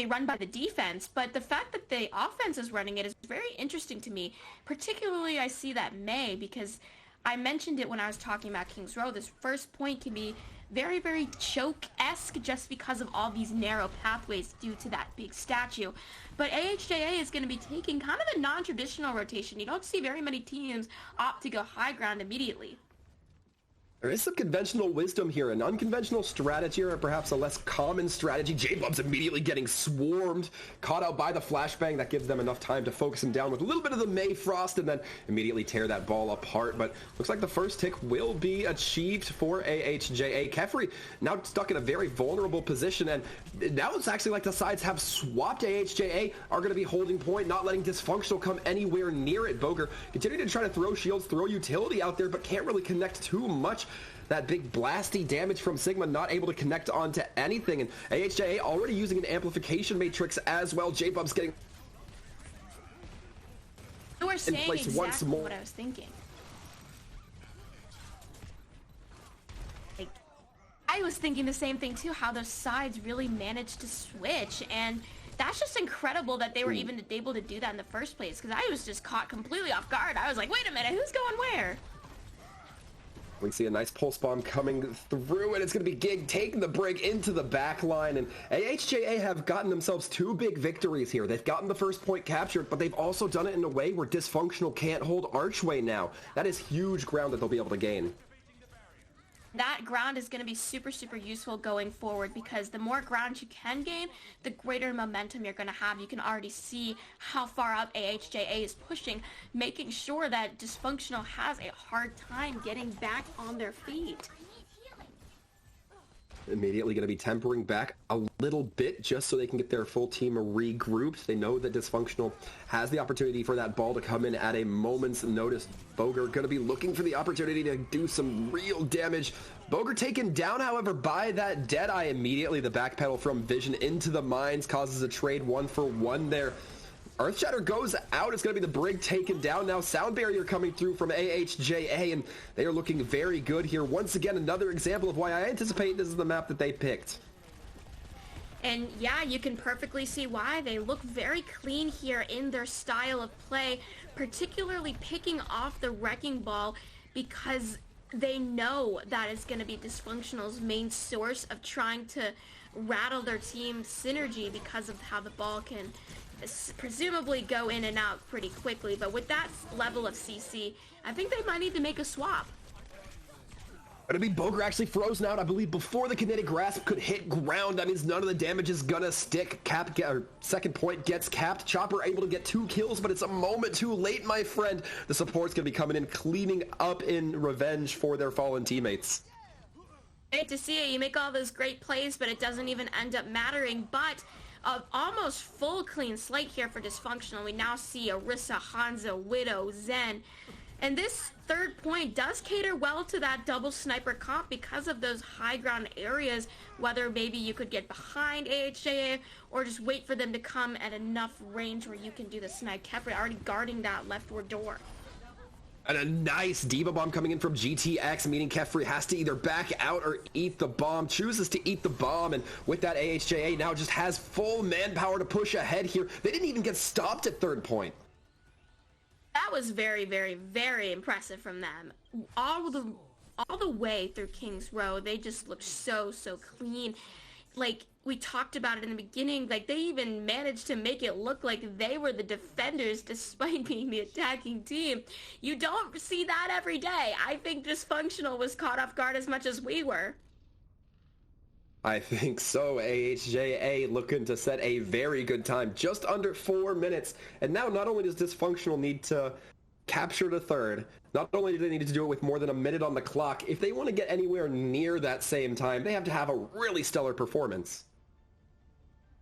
run by the defense, but the fact that the offense is running it is very interesting to me. Particularly, I see that May, because I mentioned it when I was talking about King's Row. This first point can be very, very choke-esque just because of all these narrow pathways due to that big statue. But AHJA is going to be taking kind of a non-traditional rotation. You don't see very many teams opt to go high ground immediately. There is some conventional wisdom here, an unconventional strategy, or perhaps a less common strategy. J-Bub's immediately getting swarmed, caught out by the flashbang. That gives them enough time to focus him down with a little bit of the Mayfrost and then immediately tear that ball apart. But looks like the first tick will be achieved for AHJA. Kefri now stuck in a very vulnerable position, and now it's actually like the sides have swapped. AHJA are going to be holding point, not letting Dysfunctional come anywhere near it. Boger continuing to try to throw shields, throw utility out there, but can't really connect too much. That big blasty damage from Sigma not able to connect onto anything, and AHJA already using an amplification matrix as well. J-Bub's getting You were saying exactly what I was thinking. Like, I was thinking the same thing too, how those sides really managed to switch, and that's just incredible that they were even able to do that in the first place, because I was just caught completely off guard. I was like, wait a minute, who's going where? We see a nice pulse bomb coming through, and it's going to be Gig taking the break into the back line. And AHJA have gotten themselves two big victories here. They've gotten the first point captured, but they've also done it in a way where Dysfunctional can't hold Archway now. That is huge ground that they'll be able to gain. That ground is going to be super, super useful going forward, because the more ground you can gain, the greater momentum you're going to have. You can already see how far up AHJA is pushing, making sure that Dysfunctional has a hard time getting back on their feet. Immediately going to be tempering back a little bit just so they can get their full team regrouped. They know that Dysfunctional has the opportunity for that ball to come in at a moment's notice. Boger going to be looking for the opportunity to do some real damage. Boger taken down, however, by that Deadeye immediately. The backpedal from Vision into the mines causes a trade 1-for-1 there. Earthshatter goes out. It's going to be the Brig taken down now. Sound Barrier coming through from AHJA, and they are looking very good here. Once again, another example of why I anticipate this is the map that they picked. And yeah, you can perfectly see why. They look very clean here in their style of play, particularly picking off the Wrecking Ball, because they know that is going to be Dysfunctional's main source of trying to rattle their team synergy, because of how the ball can presumably go in and out pretty quickly. But with that level of CC, I think they might need to make a swap. But I mean, Boger actually frozen out, I believe, before the Kinetic Grasp could hit ground. That means none of the damage is gonna stick. Second point gets capped. Chopper able to get 2 kills, but it's a moment too late, my friend. The support's gonna be coming in, cleaning up in revenge for their fallen teammates. Great to see it. You make all those great plays, but it doesn't even end up mattering. But almost full clean slate here for Dysfunctional. We now see Orisa, Hanzo, Widow, Zen. And this third point does cater well to that double sniper comp because of those high ground areas, whether maybe you could get behind AHJA or just wait for them to come at enough range where you can do the snipe. Kefri already guarding that leftward door. And a nice Diva Bomb coming in from GTX, meaning Kefri has to either back out or eat the bomb. Chooses to eat the bomb, and with that, AHJA now just has full manpower to push ahead here. They didn't even get stopped at third point. That was very, very, very impressive from them. All the way through King's Row, they just looked so, so clean. Like, we talked about it in the beginning, like, they even managed to make it look like they were the defenders despite being the attacking team. You don't see that every day. I think Dysfunctional was caught off guard as much as we were. I think so. AHJA looking to set a very good time, just under 4 minutes. And now not only does Dysfunctional need to capture the third, not only do they need to do it with more than a minute on the clock, if they want to get anywhere near that same time, they have to have a really stellar performance.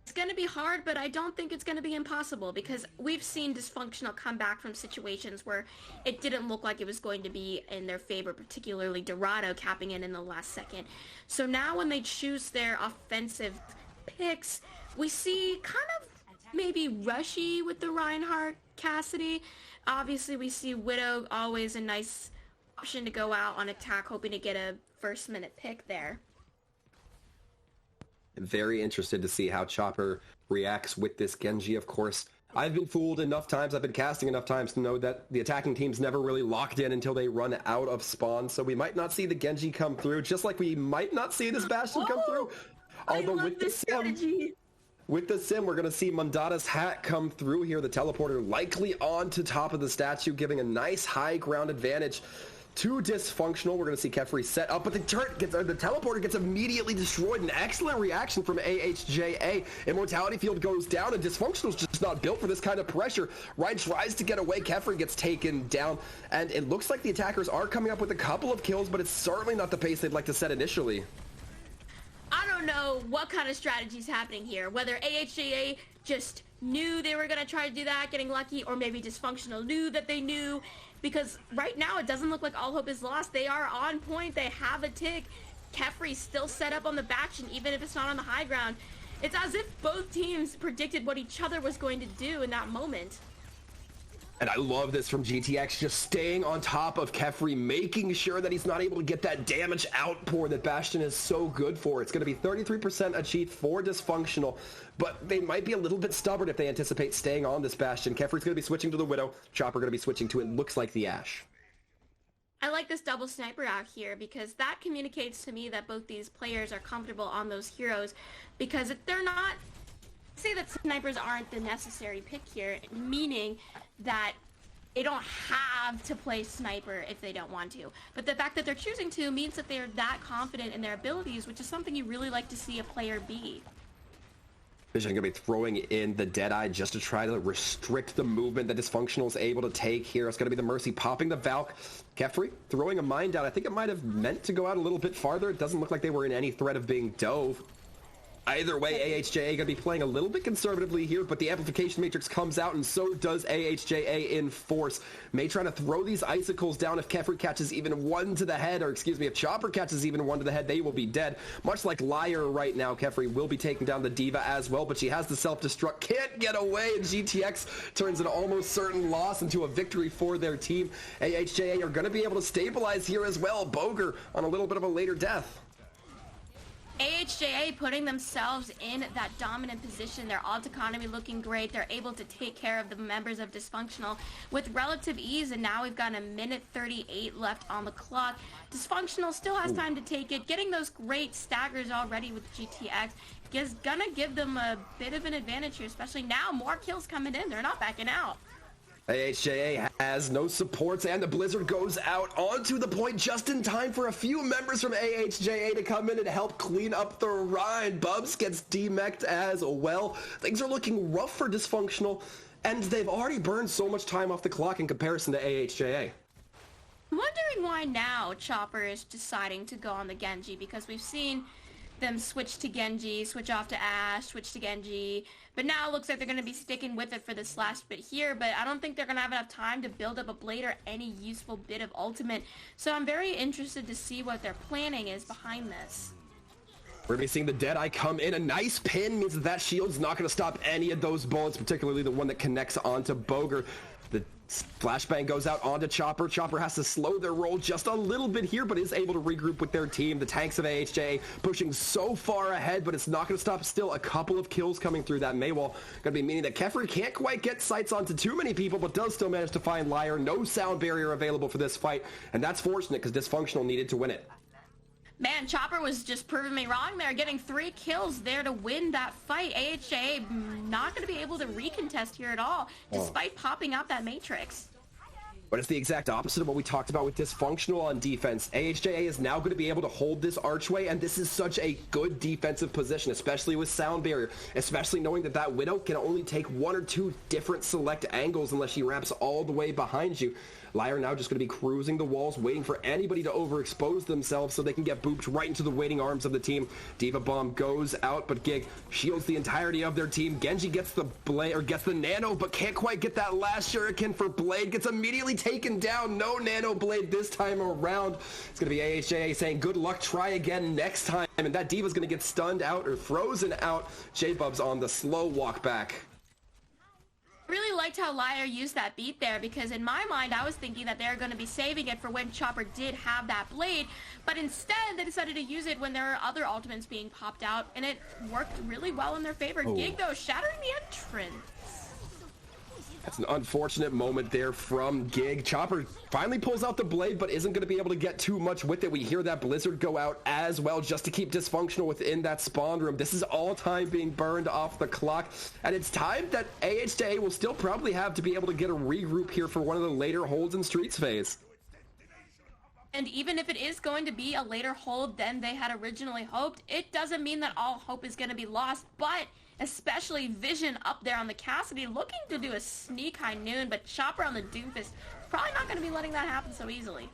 It's going to be hard, but I don't think it's going to be impossible, because we've seen Dysfunctional come back from situations where it didn't look like it was going to be in their favor, particularly Dorado capping in the last second. So now when they choose their offensive picks, we see kind of maybe rushy with the Reinhardt Cassidy. Obviously, we see Widow, always a nice option to go out on attack, hoping to get a first-minute pick there. Very interested to see how Chopper reacts with this Genji, of course. I've been fooled enough times, I've been casting enough times to know that the attacking team's never really locked in until they run out of spawn, so we might not see the Genji come through, just like we might not see this Bastion come through. Although I love this strategy. With the sim, we're going to see Mondada's hat come through here, the teleporter likely on to top of the statue, giving a nice high ground advantage to Dysfunctional. We're going to see Kefri set up, but the teleporter gets immediately destroyed. An excellent reaction from AHJA. Immortality field goes down, and Dysfunctional's just not built for this kind of pressure. Ryan tries to get away. Kefri gets taken down, and it looks like the attackers are coming up with a couple of kills, but it's certainly not the pace they'd like to set initially. I don't know what kind of strategy is happening here. Whether AHJA just knew they were going to try to do that, getting lucky, or maybe Dysfunctional knew that they knew. Because right now it doesn't look like all hope is lost. They are on point. They have a tick. Kefri's still set up on the Bastion, even if it's not on the high ground. It's as if both teams predicted what each other was going to do in that moment. And I love this from GTX, just staying on top of Kefri, making sure that he's not able to get that damage outpour that Bastion is so good for. It's going to be 33% achieved for Dysfunctional, but they might be a little bit stubborn if they anticipate staying on this Bastion. Kefri's going to be switching to the Widow. Chopper going to be switching to, it looks like, the Ashe. I like this double sniper out here because that communicates to me that both these players are comfortable on those heroes, because if they're not, say that snipers aren't the necessary pick here, meaning that they don't have to play sniper if they don't want to. But the fact that they're choosing to means that they're that confident in their abilities, which is something you really like to see a player be. Vision going to be throwing in the Deadeye just to try to restrict the movement that Dysfunctional is able to take here. It's going to be the Mercy popping the Valk. Kefri throwing a mine down. I think it might have meant to go out a little bit farther. It doesn't look like they were in any threat of being dove. Either way, AHJA going to be playing a little bit conservatively here, but the amplification matrix comes out, and so does AHJA in force. May trying to throw these icicles down. If Kefri catches even one to the head, or excuse me, if Chopper catches even one to the head, they will be dead. Much like Liar right now, Kefri will be taking down the Diva as well, but she has the self-destruct, can't get away, and GTX turns an almost certain loss into a victory for their team. AHJA are going to be able to stabilize here as well. Boger on a little bit of a later death. AHJA putting themselves in that dominant position. Their odds economy looking great. They're able to take care of the members of Dysfunctional with relative ease, and now we've got a minute 38 left on the clock. Dysfunctional still has time to take it. Getting those great staggers already with GTX is gonna give them a bit of an advantage here, especially now. More kills coming in. They're not backing out. AHJA has no supports, and the Blizzard goes out onto the point just in time for a few members from AHJA to come in and help clean up the Rhine. Bubs gets demeched as well. Things are looking rough for Dysfunctional, and they've already burned so much time off the clock in comparison to AHJA. I'm wondering why now Chopper is deciding to go on the Genji, because we've seen them switch to Genji, switch off to Ashe, switch to Genji, but now it looks like they're going to be sticking with it for this last bit here, but I don't think they're going to have enough time to build up a blade or any useful bit of ultimate, so I'm very interested to see what their planning is behind this. We're going to be seeing the Deadeye come in. A nice pin means that shield's not going to stop any of those bullets, particularly the one that connects onto Boger. The flashbang goes out onto Chopper. Chopper has to slow their roll just a little bit here, but is able to regroup with their team. The tanks of AHJA pushing so far ahead, but it's not going to stop. Still a couple of kills coming through that Maywall. Going to be meaning that Kefri can't quite get sights onto too many people, but does still manage to find Liar. No sound barrier available for this fight, and that's fortunate because Dysfunctional needed to win it. Man, Chopper was just proving me wrong there, getting 3 kills there to win that fight. AHJA not going to be able to recontest here at all, despite popping out that Matrix. But it's the exact opposite of what we talked about with Dysfunctional on defense. AHJA is now going to be able to hold this archway, and this is such a good defensive position, especially with sound barrier, especially knowing that that Widow can only take 1 or 2 different select angles unless she wraps all the way behind you. Liar now just going to be cruising the walls, waiting for anybody to overexpose themselves so they can get booped right into the waiting arms of the team. Diva Bomb goes out, but Gig shields the entirety of their team. Genji gets the Blade, or gets the Nano, but can't quite get that last Shuriken for Blade. Gets immediately taken down. No Nano Blade this time around. It's going to be AHJA saying, good luck, try again next time. And that Diva's going to get stunned out or frozen out. J-Bub's on the slow walk back. Really liked how Liar used that beat there, because in my mind I was thinking that they're going to be saving it for when Chopper did have that blade, but instead they decided to use it when there are other ultimates being popped out, and it worked really well in their favor. Gig though shattering the entrance. That's an unfortunate moment there from Gig. Chopper finally pulls out the blade, but isn't going to be able to get too much with it. We hear that Blizzard go out as well, just to keep Dysfunctional within that spawn room. This is all time being burned off the clock, and it's time that AHJA will still probably have to be able to get a regroup here for one of the later holds in Streets phase. And even if it is going to be a later hold than they had originally hoped, it doesn't mean that all hope is going to be lost, but especially Vision up there on the Cassidy looking to do a sneak high noon, but Chopper on the Doomfist probably not going to be letting that happen so easily.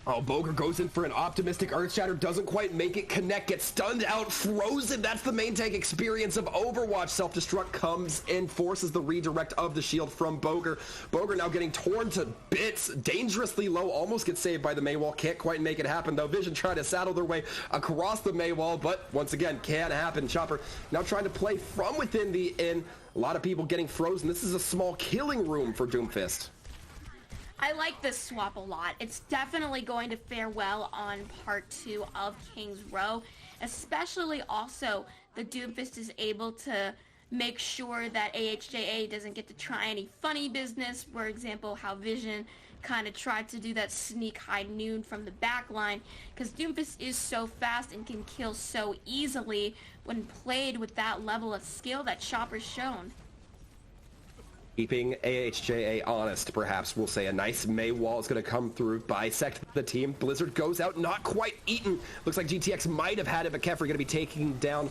Oh, Boger goes in for an optimistic Earthshatter, doesn't quite make it connect, gets stunned out, frozen. That's the main tank experience of Overwatch. Self-destruct comes in, forces the redirect of the shield from Boger. Boger now getting torn to bits, dangerously low, almost gets saved by the Maywall. Can't quite make it happen, though. Vision trying to saddle their way across the Maywall, but once again, can't happen. Chopper now trying to play from within the inn. A lot of people getting frozen. This is a small killing room for Doomfist. I like this swap a lot. It's definitely going to fare well on part 2 of King's Row, especially also the Doomfist is able to make sure that AHJA doesn't get to try any funny business. For example, how Vision kind of tried to do that sneak high noon from the back line, because Doomfist is so fast and can kill so easily when played with that level of skill that Chopper's shown. Keeping AHJA honest, perhaps we'll say. A nice May wall is going to come through, bisect the team. Blizzard goes out, not quite eaten. Looks like GTX might have had it, but Kefri going to be taking down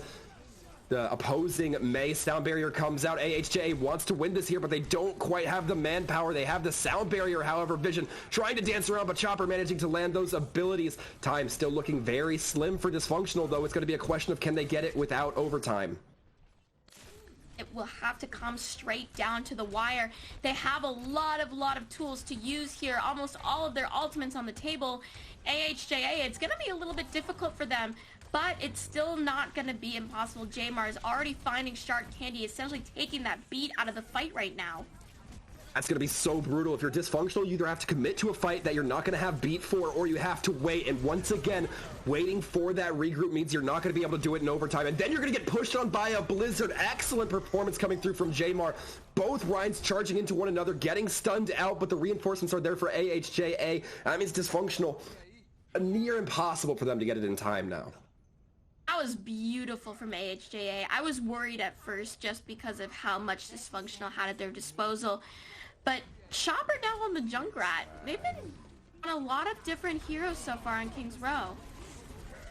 the opposing May. Sound barrier comes out. AHJA wants to win this here, but they don't quite have the manpower. They have the sound barrier, however. Vision trying to dance around, but Chopper managing to land those abilities. Time still looking very slim for Dysfunctional, though. It's going to be a question of can they get it without overtime. It will have to come straight down to the wire. They have a lot of tools to use here. Almost all of their ultimates on the table. AHJA, it's going to be a little bit difficult for them, but it's still not going to be impossible. Jamar is already finding Shark Candy, essentially taking that beat out of the fight right now. That's going to be so brutal. If you're Dysfunctional, you either have to commit to a fight that you're not going to have beat for, or you have to wait. And once again, waiting for that regroup means you're not going to be able to do it in overtime. And then you're going to get pushed on by a Blizzard. Excellent performance coming through from Jamar. Both Rhines charging into one another, getting stunned out, but the reinforcements are there for AHJA. That means Dysfunctional, near impossible for them to get it in time now. That was beautiful from AHJA. I was worried at first just because of how much Dysfunctional had at their disposal. But Chopper now on the Junkrat. They've been on a lot of different heroes so far on King's Row.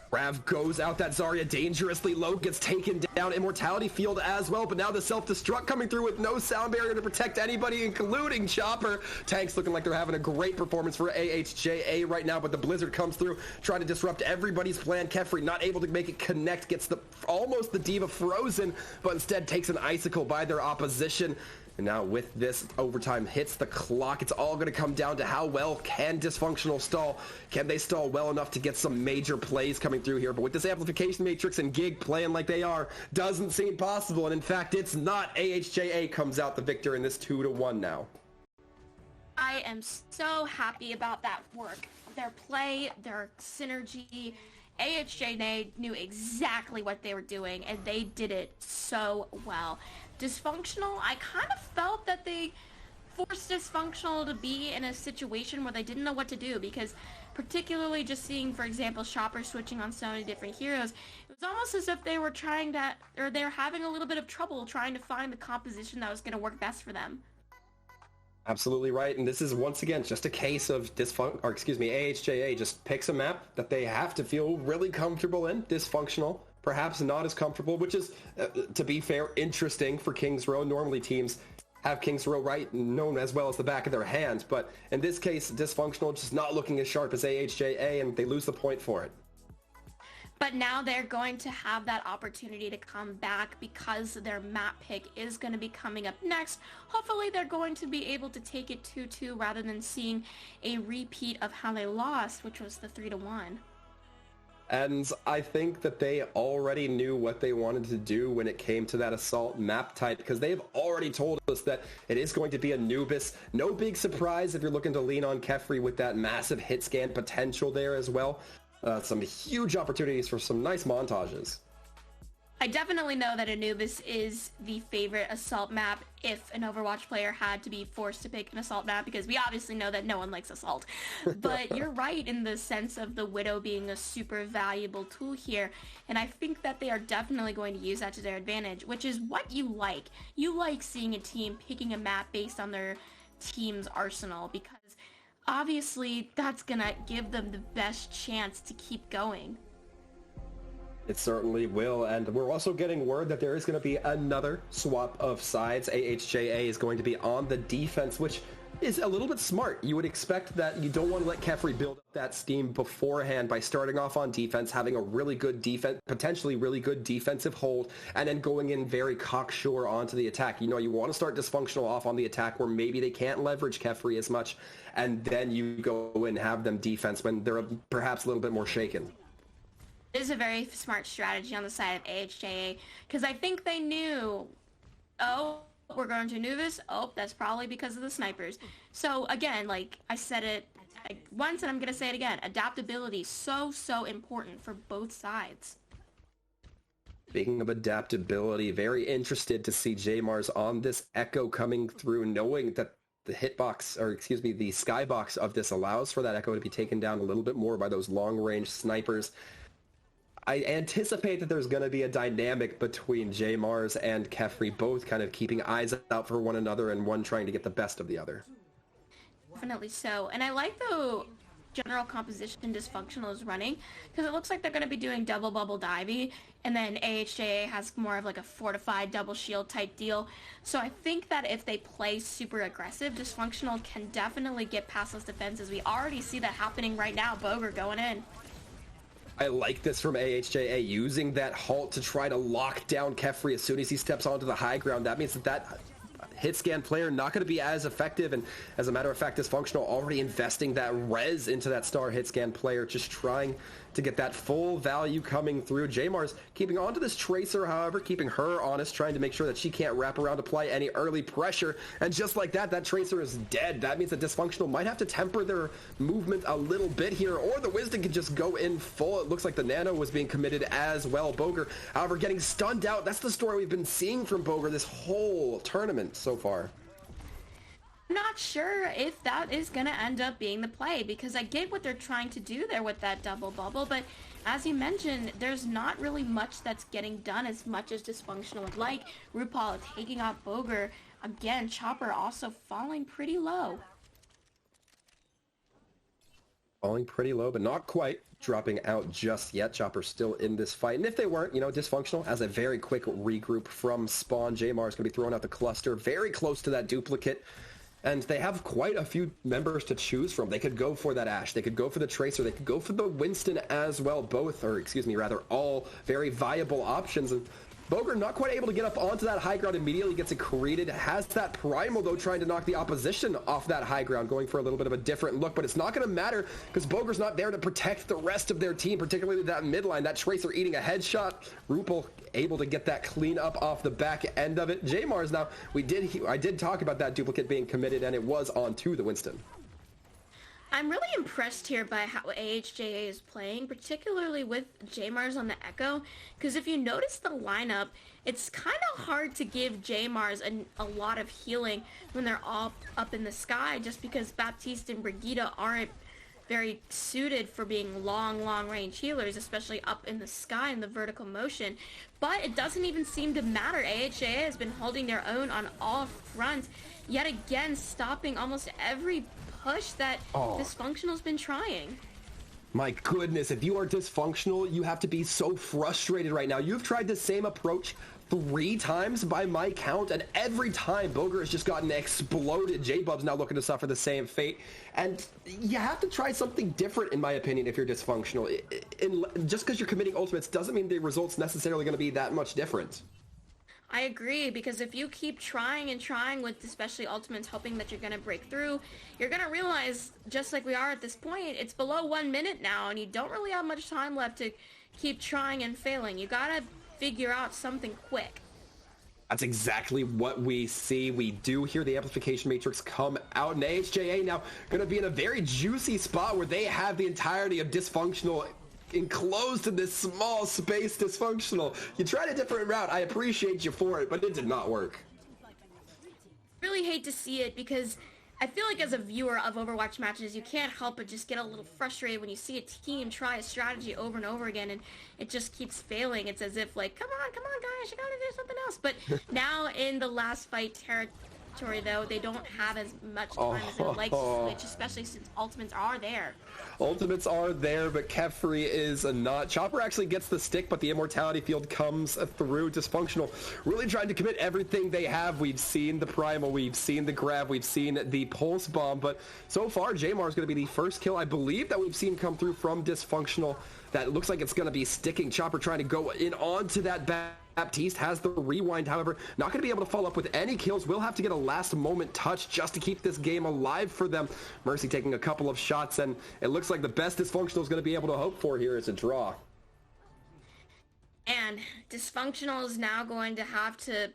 Rav goes out, that Zarya dangerously low, gets taken down. Immortality field as well, but now the self-destruct coming through with no sound barrier to protect anybody, including Chopper. Tanks looking like they're having a great performance for AHJA right now, but the Blizzard comes through, trying to disrupt everybody's plan. Kefri not able to make it connect, gets almost the Diva frozen, but instead takes an icicle by their opposition. And now with this, overtime hits the clock. It's all going to come down to how well can Dysfunctional stall. Can they stall well enough to get some major plays coming through here? But with this amplification matrix and Gig playing like they are, doesn't seem possible. And in fact, it's not. AHJA comes out the victor in this 2-1 now. I am so happy about that work. Their play, their synergy. AHJA knew exactly what they were doing, and they did it so well. Dysfunctional, I kind of felt that they forced Dysfunctional to be in a situation where they didn't know what to do, because particularly just seeing, for example, Chopper switching on so many different heroes, it was almost as if they were they're having a little bit of trouble trying to find the composition that was going to work best for them. Absolutely right, and this is once again just a case of AHJA just picks a map that they have to feel really comfortable in. Dysfunctional, perhaps not as comfortable, which is, to be fair, interesting for King's Row. Normally teams have King's Row right known as well as the back of their hands, but in this case, Dysfunctional just not looking as sharp as AHJA, and they lose the point for it. But now they're going to have that opportunity to come back because their map pick is going to be coming up next. Hopefully they're going to be able to take it 2-2 rather than seeing a repeat of how they lost, which was the 3-1. And I think that they already knew what they wanted to do when it came to that assault map type, because they've already told us that it is going to be Anubis. No big surprise if you're looking to lean on Kefri with that massive hit scan potential there as well. Some huge opportunities for some nice montages. I definitely know that Anubis is the favorite assault map if an Overwatch player had to be forced to pick an assault map, because we obviously know that no one likes assault. But you're right in the sense of the Widow being a super valuable tool here, and I think that they are definitely going to use that to their advantage, which is what you like. You like seeing a team picking a map based on their team's arsenal, because obviously that's gonna give them the best chance to keep going. It certainly will, and we're also getting word that there is going to be another swap of sides. AHJA is going to be on the defense, which is a little bit smart. You would expect that you don't want to let Kefri build up that steam beforehand by starting off on defense, having a really good defense, potentially really good defensive hold, and then going in very cocksure onto the attack. You know, you want to start Dysfunctional off on the attack where maybe they can't leverage Kefri as much, and then you go and have them defense when they're perhaps a little bit more shaken. It is a very smart strategy on the side of AHJA, because I think they knew, oh, we're going to Anubis, oh, that's probably because of the snipers. So again, like I said it once and I'm going to say it again, adaptability, so important for both sides. Speaking of adaptability, very interested to see JMars on this Echo coming through, knowing that the hitbox, or excuse me, the skybox of this allows for that Echo to be taken down a little bit more by those long-range snipers. I anticipate that there's going to be a dynamic between JMars and Kefri, both kind of keeping eyes out for one another and one trying to get the best of the other. Definitely so. And I like the general composition Dysfunctional is running, because it looks like they're going to be doing double bubble divey, and then AHJA has more of like a fortified double shield type deal. So I think that if they play super aggressive, Dysfunctional can definitely get past those defenses. We already see that happening right now. Boger going in. I like this from AHJA, using that halt to try to lock down Kefri as soon as he steps onto the high ground. That means that hit scan player not going to be as effective, and as a matter of fact, Dysfunctional already investing that res into that star hit scan player, just trying to get that full value coming through. JMars keeping onto this Tracer, however, keeping her honest, trying to make sure that she can't wrap around to apply any early pressure, and just like that, that Tracer is dead. That means that Dysfunctional might have to temper their movement a little bit here, or the Wisdom can just go in full. It looks like the Nano was being committed as well. Boger, however, getting stunned out. That's the story we've been seeing from Boger this whole tournament so far. I'm not sure if that is going to end up being the play, because I get what they're trying to do there with that double bubble, but as you mentioned, there's not really much that's getting done as much as Dysfunctional would like. RuPaul taking out Boger. Again, Chopper also falling pretty low. Falling pretty low, but not quite dropping out just yet. Chopper still in this fight. And if they weren't, you know, Dysfunctional as a very quick regroup from spawn. JMar is going to be throwing out the cluster very close to that duplicate. And they have quite a few members to choose from. They could go for that Ashe. They could go for the Tracer. They could go for the Winston as well. Both, or excuse me, rather all very viable options. And Boger not quite able to get up onto that high ground immediately, gets it created, has that Primal though trying to knock the opposition off that high ground, going for a little bit of a different look, but it's not going to matter because Boger's not there to protect the rest of their team, particularly that midline. That Tracer eating a headshot, RuPaul able to get that clean up off the back end of it. JMars now, I did talk about that duplicate being committed, and it was on to the Winston. I'm really impressed here by how AHJA is playing, particularly with JMars on the Echo, because if you notice the lineup, it's kind of hard to give JMars a lot of healing when they're all up in the sky, just because Baptiste and Brigitte aren't very suited for being long range healers, especially up in the sky in the vertical motion. But it doesn't even seem to matter. AHJA has been holding their own on all fronts, yet again stopping almost every push that Dysfunctional's been trying. My goodness, if you are Dysfunctional, you have to be so frustrated right now. You've tried the same approach 3 times by my count, and every time Boger has just gotten exploded. J-Bub's now looking to suffer the same fate, and you have to try something different, in my opinion, if you're Dysfunctional. Just because you're committing ultimates doesn't mean the result's necessarily going to be that much different. I agree, because if you keep trying and trying with especially ultimates, hoping that you're going to break through, you're going to realize, just like we are at this point, it's below 1 minute now, and you don't really have much time left to keep trying and failing. You got to figure out something quick. That's exactly what we see. We do hear the amplification matrix come out, and AHJA now going to be in a very juicy spot where they have the entirety of Dysfunctional enclosed in this small space. Dysfunctional. You tried a different route. I appreciate you for it, but it did not work. Really hate to see it because I feel like as a viewer of Overwatch matches, you can't help but just get a little frustrated when you see a team try a strategy over and over again and it just keeps failing. It's as if like, come on guys, you gotta do something else. But now in the last fight territory though, they don't have as much time as they would like to switch, especially since ultimates are there. Ultimates are there, but Kefri is not. Chopper actually gets the stick, but the immortality field comes through. Dysfunctional really trying to commit everything they have. We've seen the primal, we've seen the grab, we've seen the pulse bomb, but so far Jamar is going to be the first kill I believe that we've seen come through from Dysfunctional. That looks like it's going to be sticking. Chopper trying to go in onto that Baptiste, has the rewind, however, not going to be able to follow up with any kills. Will have to get a last moment touch just to keep this game alive for them. Mercy taking a couple of shots, and it looks like the best Dysfunctional is going to be able to hope for here is a draw. And Dysfunctional is now going to have to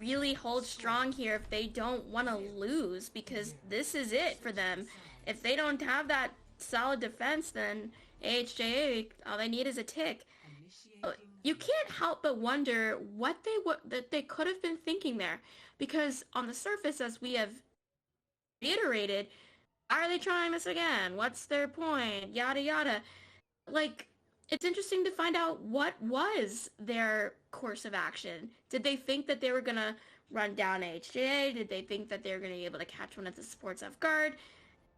really hold strong here if they don't want to lose, because this is it for them. If they don't have that solid defense, then AHJA, all they need is a tick. You can't help but wonder what they could have been thinking there, because on the surface, as we have reiterated, are they trying this again? What's their point? Yada yada. Like, it's interesting to find out what was their course of action. Did they think that they were gonna run down AHJA? Did they think that they were gonna be able to catch one of the supports off guard?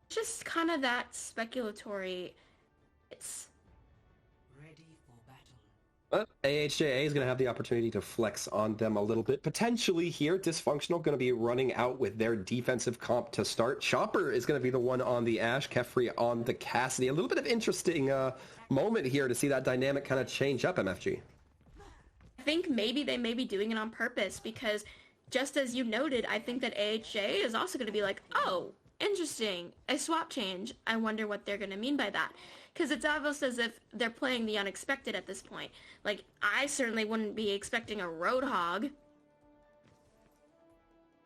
Just kind of that speculatory. It's ready for battle. But AHJA is going to have the opportunity to flex on them a little bit. Potentially here, Dysfunctional going to be running out with their defensive comp to start. Chopper is going to be the one on the Ashe, Kefri on the Cassidy. A little bit of interesting moment here to see that dynamic kind of change up, MFG. I think maybe they may be doing it on purpose because, just as you noted, I think that AHJA is also going to be like, oh, interesting, a swap change. I wonder what they're going to mean by that. Because it's almost as if they're playing the unexpected at this point. Like, I certainly wouldn't be expecting a Roadhog.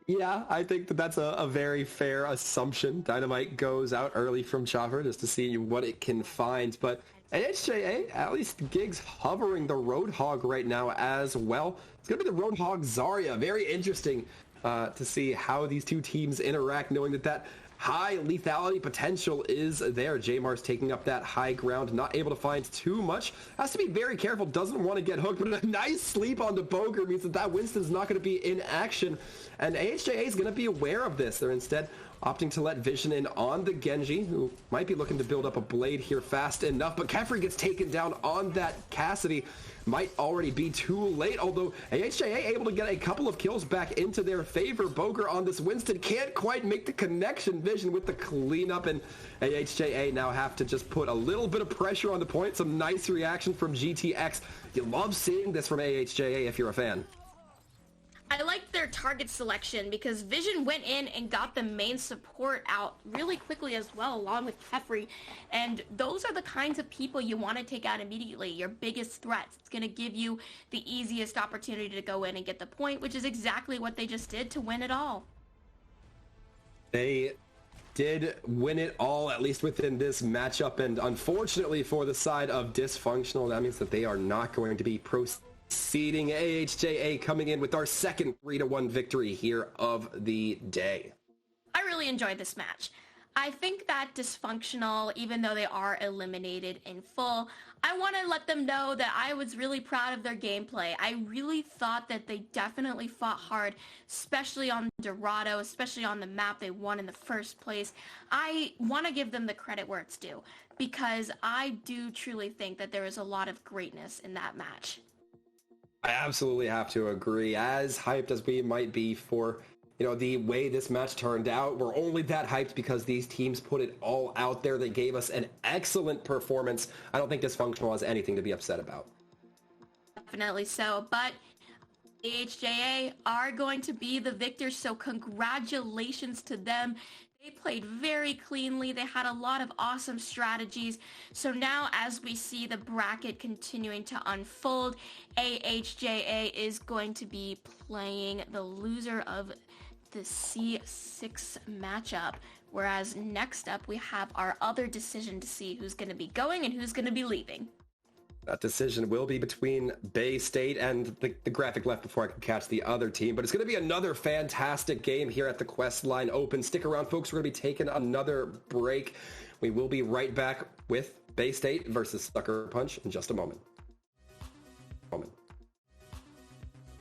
Yeah, I think that's a very fair assumption. Dynamite goes out early from Chopper just to see what it can find. But AHJA, at least Gig's hovering the Roadhog right now as well. It's going to be the Roadhog Zarya. Very interesting to see how these two teams interact, knowing that high lethality potential is there. Jamar's taking up that high ground, not able to find too much. Has to be very careful, doesn't want to get hooked, but a nice sleep on the Boger means that Winston's not going to be in action, and AHJA is going to be aware of this. They're instead opting to let Vision in on the Genji, who might be looking to build up a blade here fast enough, but Kefri gets taken down on that Cassidy. Might already be too late, although AHJA able to get a couple of kills back into their favor. Boger on this Winston can't quite make the connection. Vision with the cleanup, and AHJA now have to just put a little bit of pressure on the point. Some nice reaction from GTX. You love seeing this from AHJA if you're a fan. I liked their target selection because Vision went in and got the main support out really quickly as well, along with Kefri. And those are the kinds of people you want to take out immediately, your biggest threats. It's going to give you the easiest opportunity to go in and get the point, which is exactly what they just did to win it all. They did win it all, at least within this matchup. And unfortunately for the side of Dysfunctional, that means that they are not going to be proceeding. AHJA coming in with our second 3-1 victory here of the day. I really enjoyed this match. I think that Dysfunctional, even though they are eliminated in full, I want to let them know that I was really proud of their gameplay. I really thought that they definitely fought hard, especially on Dorado, especially on the map they won in the first place. I want to give them the credit where it's due, because I do truly think that there was a lot of greatness in that match. I absolutely have to agree. As hyped as we might be for, the way this match turned out, we're only that hyped because these teams put it all out there. They gave us an excellent performance. I don't think Dysfunctional has anything to be upset about. Definitely so, but AHJA are going to be the victors, so congratulations to them. They played very cleanly. They had a lot of awesome strategies. So now as we see the bracket continuing to unfold, AHJA is going to be playing the loser of the C6 matchup Whereas next up, we have our other decision to see who's going to be going and who's going to be leaving. That decision will be between Bay State and the graphic left before I can catch the other team. But it's going to be another fantastic game here at the Questline Open. Stick around, folks. We're going to be taking another break. We will be right back with Bay State versus Sucker Punch in just a moment.